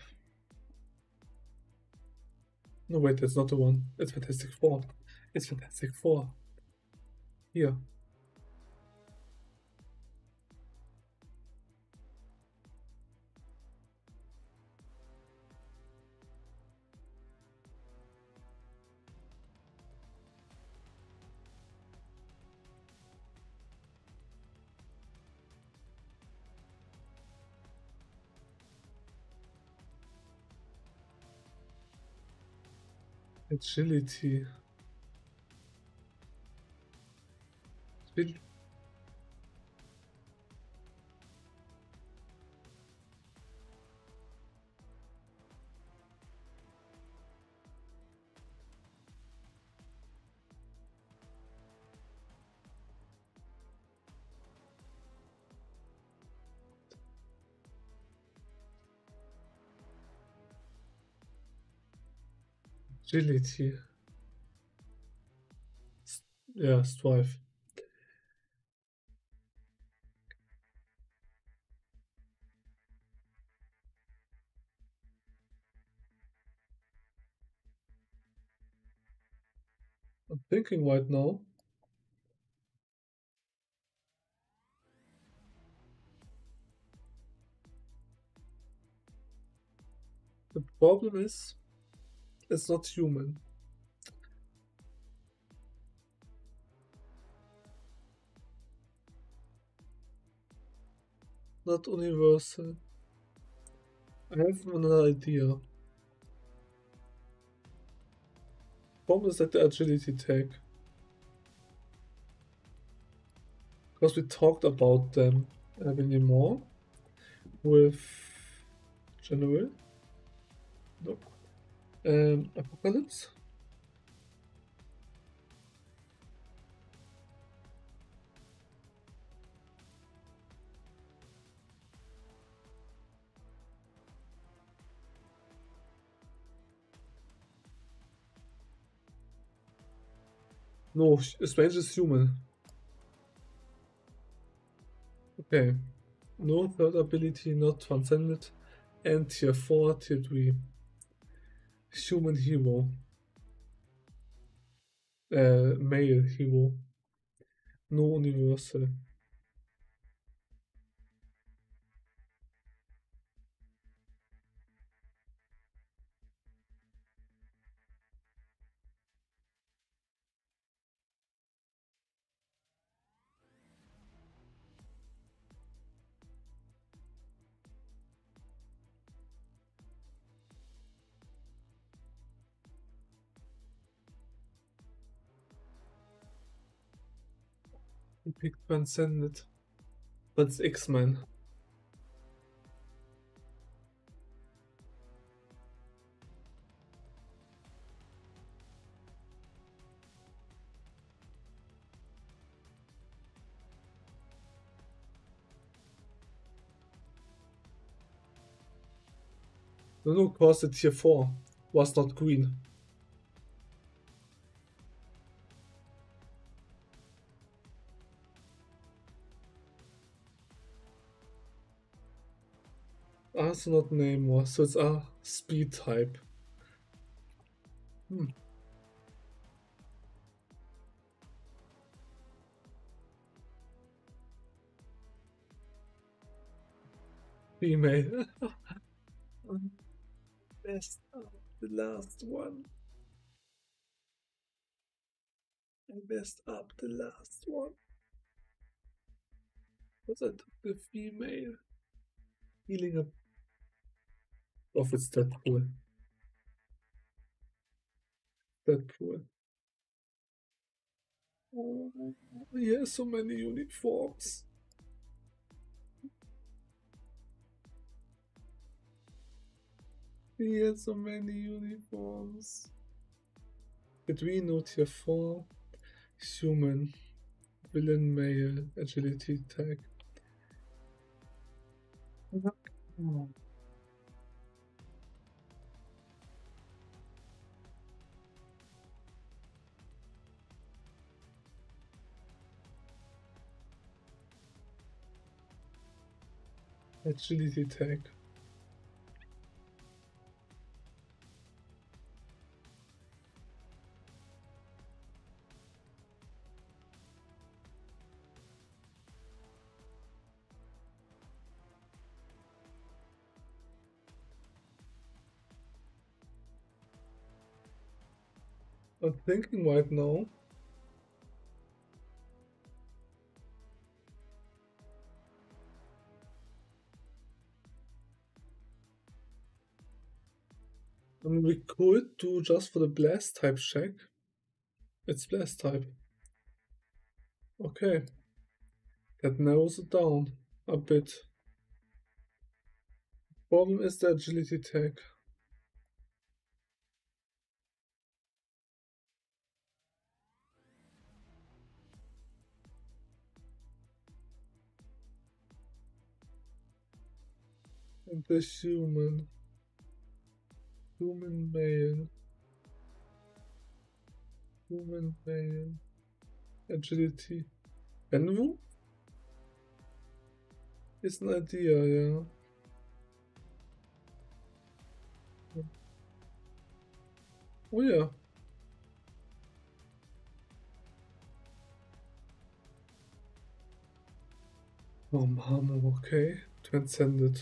No, wait, that's not the one. It's Fantastic Four. It's Fantastic Four. Here. Agility. Agility. Yeah, strive. I'm thinking right now. The problem is, it's not human. Not universal. I have another idea. Problem is like the agility tag. Because we talked about them anymore with General. Nope. Apocalypse. No, Strange is human. Okay. No third ability, not transcended. And tier 4, tier 3. Human hero. Male hero. No universal. He picked transcended. But it's X-Men. No, cause the tier 4 was not green. Also not Namor, so it's a speed type. Hmm. Female. Best up the last one. I messed up the last one. Was I took the female? Healing up. Oh, it's Deadpool. Deadpool. Oh, he has so many uniforms. He has so many uniforms. Did we note here 4? Human. Villain male. Agility tag. Agility tag. I'm thinking right now. I mean, we could do just for the blast type check. It's blast type. Okay. That narrows it down a bit. Problem is the agility tag. And the human. Human male. Human male. Agility. Envu? Ist ein idea, ja. Oh ja. Oh, Mamo, okay. Transcended.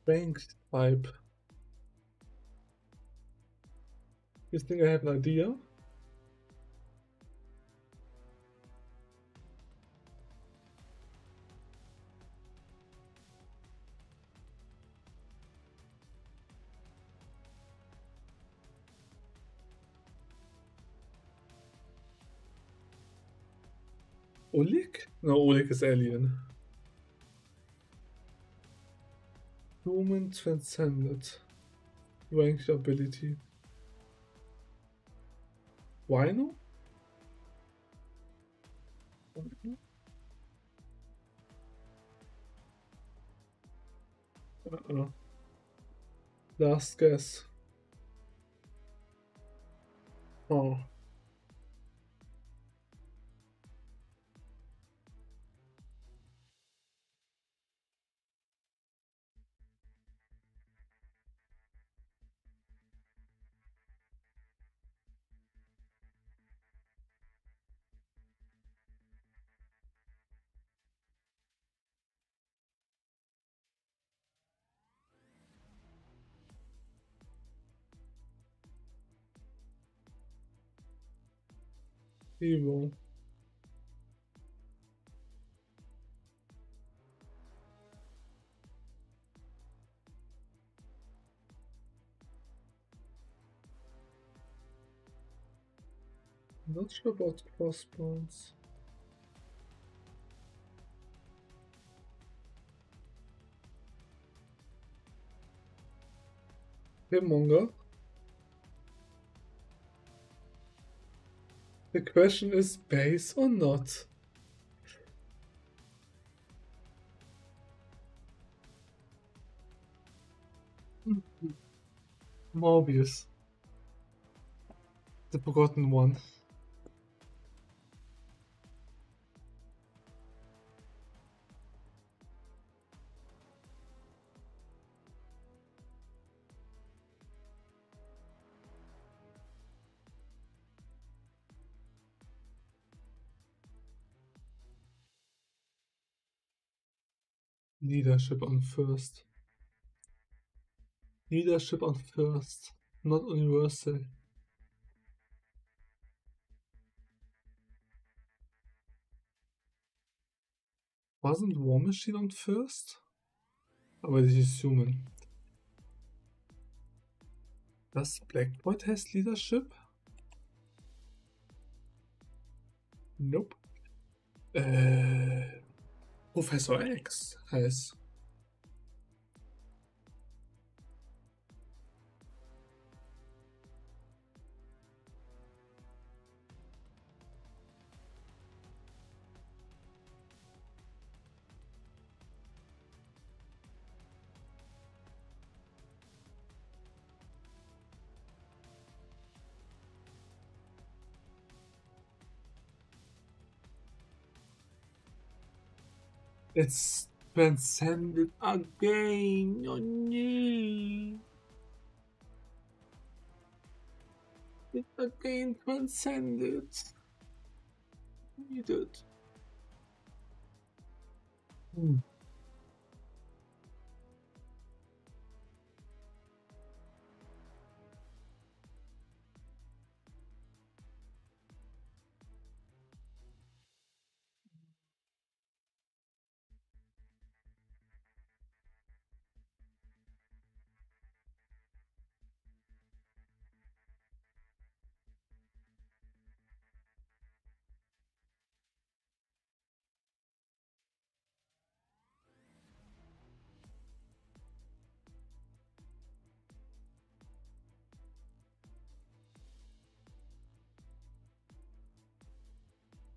Ranked type. You think I have an idea? Oleg? No, Oleg is alien. Human transcended. Ranked ability. Rhino? Uh-uh. Last guess. Oh. Evo. Not sure about crossbones. Monger. The question is base or not? Morbius. The forgotten one. Leadership on first. Leadership on first, not universal. Wasn't War Machine on first? Aber this is human. Does Blackboard has leadership? Nope. Professor X has. It's transcended again. Oh no. It again transcended. Needed.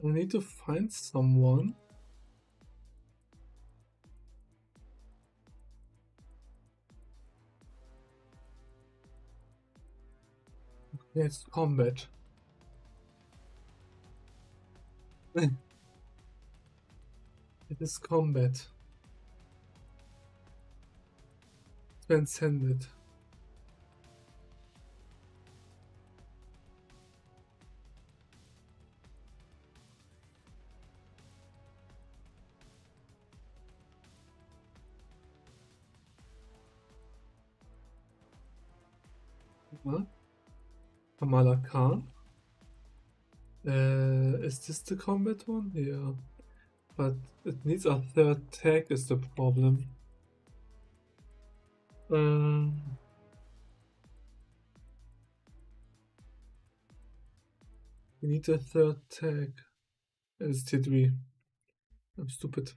I need to find someone. It's combat. It is combat. Transcended. Huh? Kamala Khan. Is this the combat one? Yeah. But it needs a third tag is the problem. We need a third tag. It's T3. I'm stupid.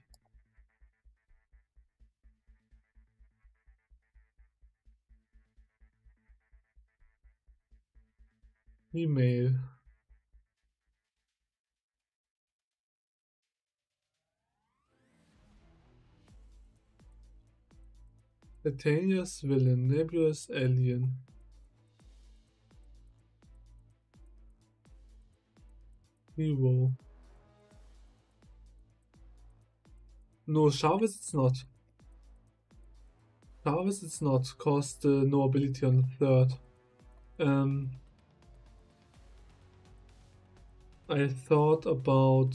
Email. Spontaneous villain, nebulous alien. Hero. No, Chavez it's not. Chavez it's not, caused no ability on the third. I thought about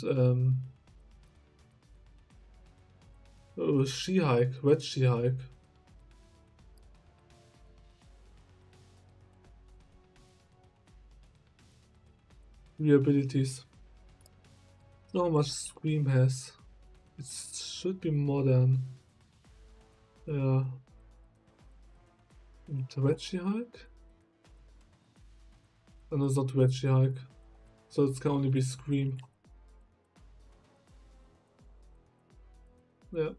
She-Hulk, Red She-Hulk. Three abilities. Not how much Scream has. It should be modern. Yeah. The Reggie Hulk? Oh, no, it's not Reggie Hulk. So it can only be Scream. Yeah.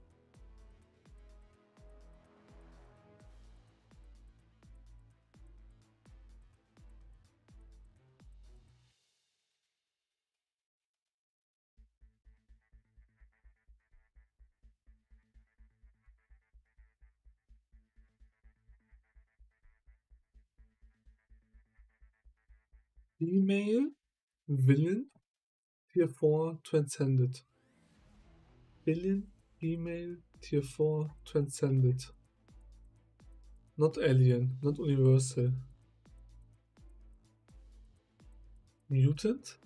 Female Villain Tier 4 Transcended. Villain Female Tier 4 Transcended. Not Alien, not Universal. Mutant?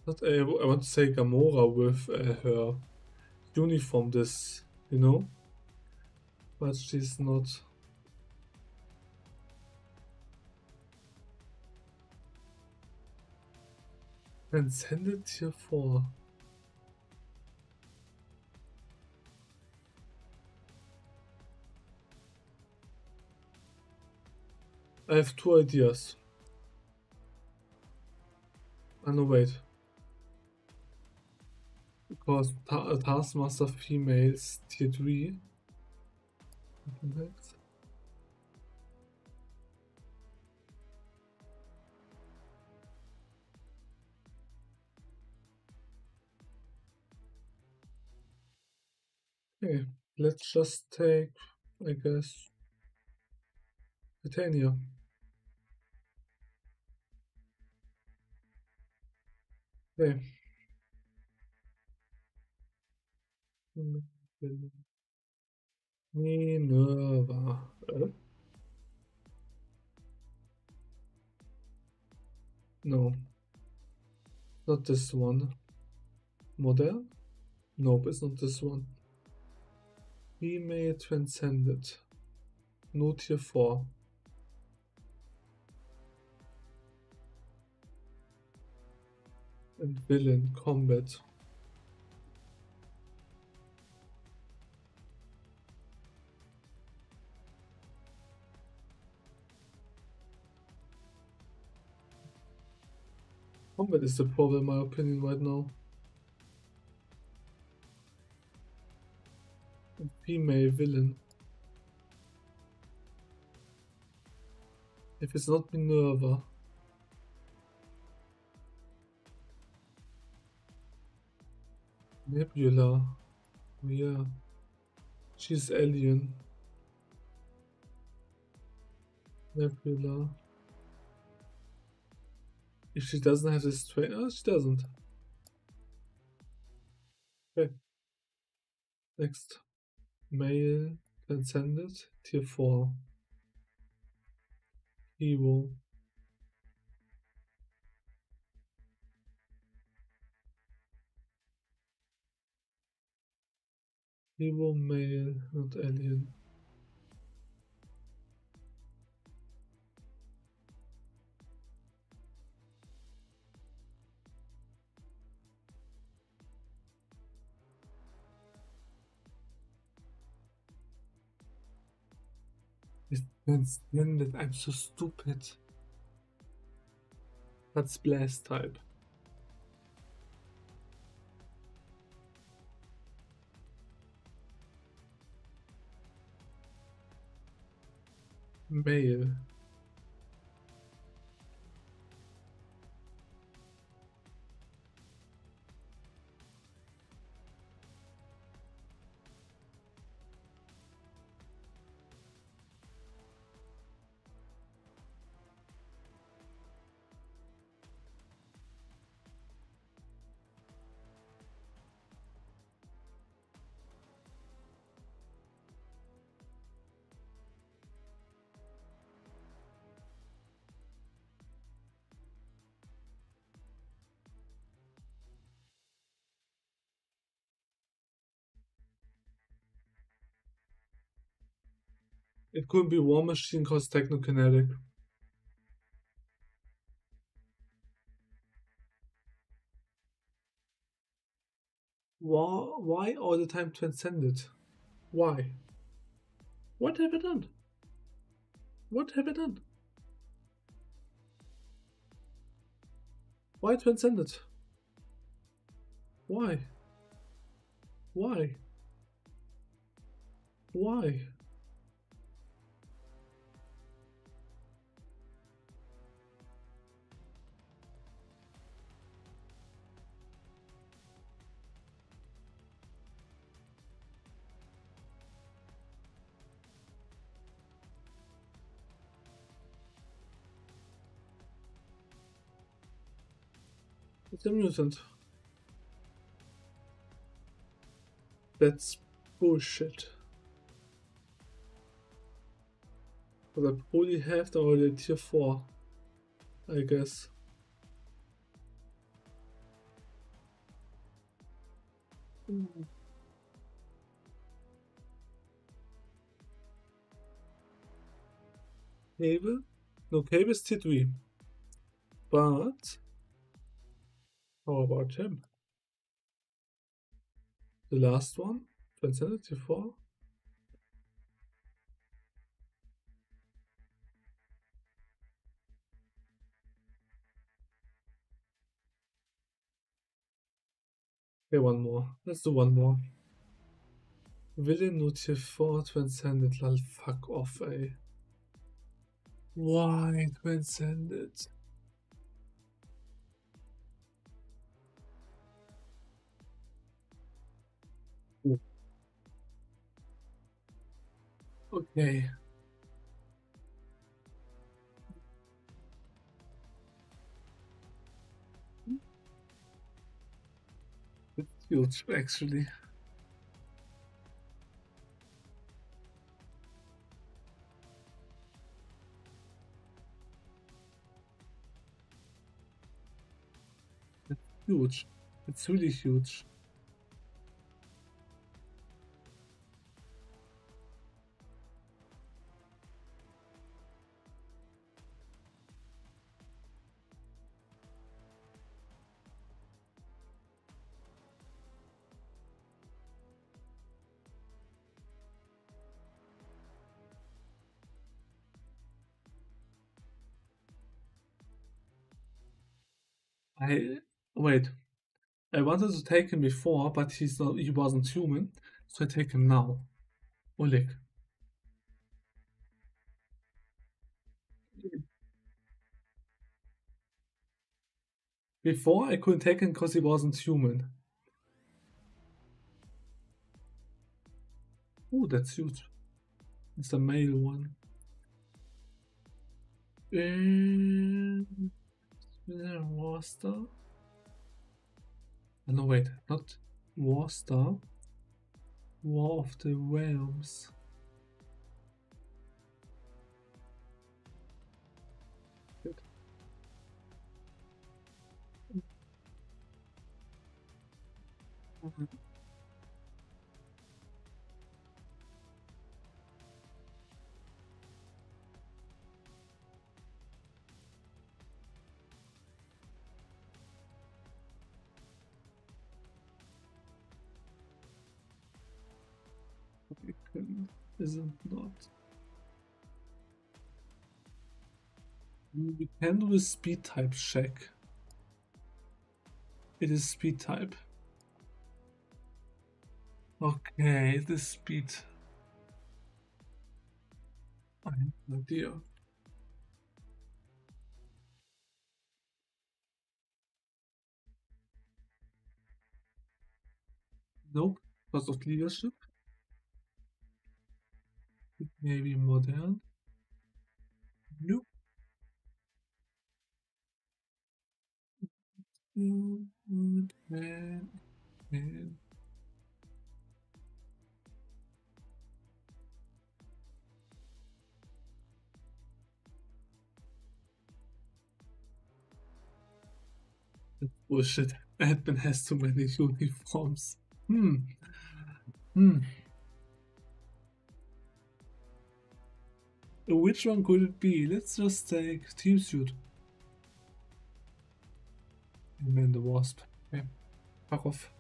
Not I want to say Gamora with her uniform, this, you know? But she's not. Transcended Tier 4. I have two ideas. Oh no, wait. Because Taskmaster Females Tier 3. Next. Okay, let's just take, I guess, Titania. Okay. Minerva. No, not this one. Modern? Nope, it's not this one. Female Transcended. No Tier 4. And Villain Combat. Combat is the problem, in my opinion, right now. And female villain. If it's not Minerva. Nebula. Yeah. She's alien. Nebula. If she doesn't have this trait, oh, she doesn't. Okay. Next. Male Transcended Tier 4. Hero. Hero male, not alien. It's Transcended. I'm so stupid. That's blast type. Male. It couldn't be War Machine cause Technokinetic. Why all the time transcended? Why? What have I done? What have I done? Why transcended? Why? Why? Why? It's a mutant. That's bullshit. But I probably have the already tier 4, I guess. Cable? No, Cable is tier 3. But how about him? The last one? Transcended tier 4? Okay, one more. Let's do one more. Villain no tier 4 transcended. Lol, fuck off, ey. Why transcended? Okay. It's huge, actually. It's huge. It's really huge. Wait. I wanted to take him before, but he wasn't human, so I take him now. Oleg. Before I couldn't take him because he wasn't human. Oh, that's huge. It's the male one. Warstar? No, wait, not Warstar. War of the Realms. Good. Isn't not. We can do a speed type check. It is speed type. Okay, the speed. I have no idea. Nope, because of leadership. It may be modern. Nope. Man. That's bullshit. Admin has too many uniforms. Which one could it be? Let's just take Team Suit. Man the Wasp. Okay. Fuck off.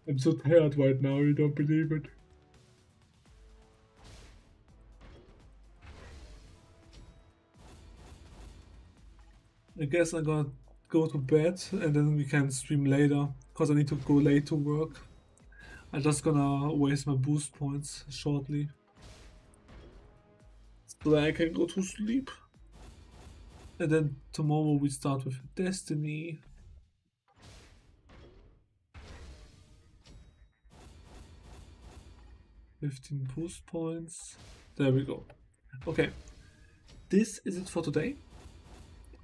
I'm so tired right now, you don't believe it. I guess I'm gonna go to bed and then we can stream later, because I need to go late to work. I'm just gonna waste my boost points shortly, so that I can go to sleep. And then tomorrow we start with Destiny. $15 boost points. There we go. Okay, this is it for today.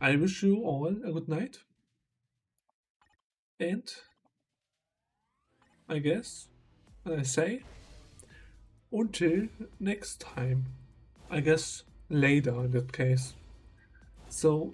I wish you all a good night. And I guess I say until next time. I guess later in that case. So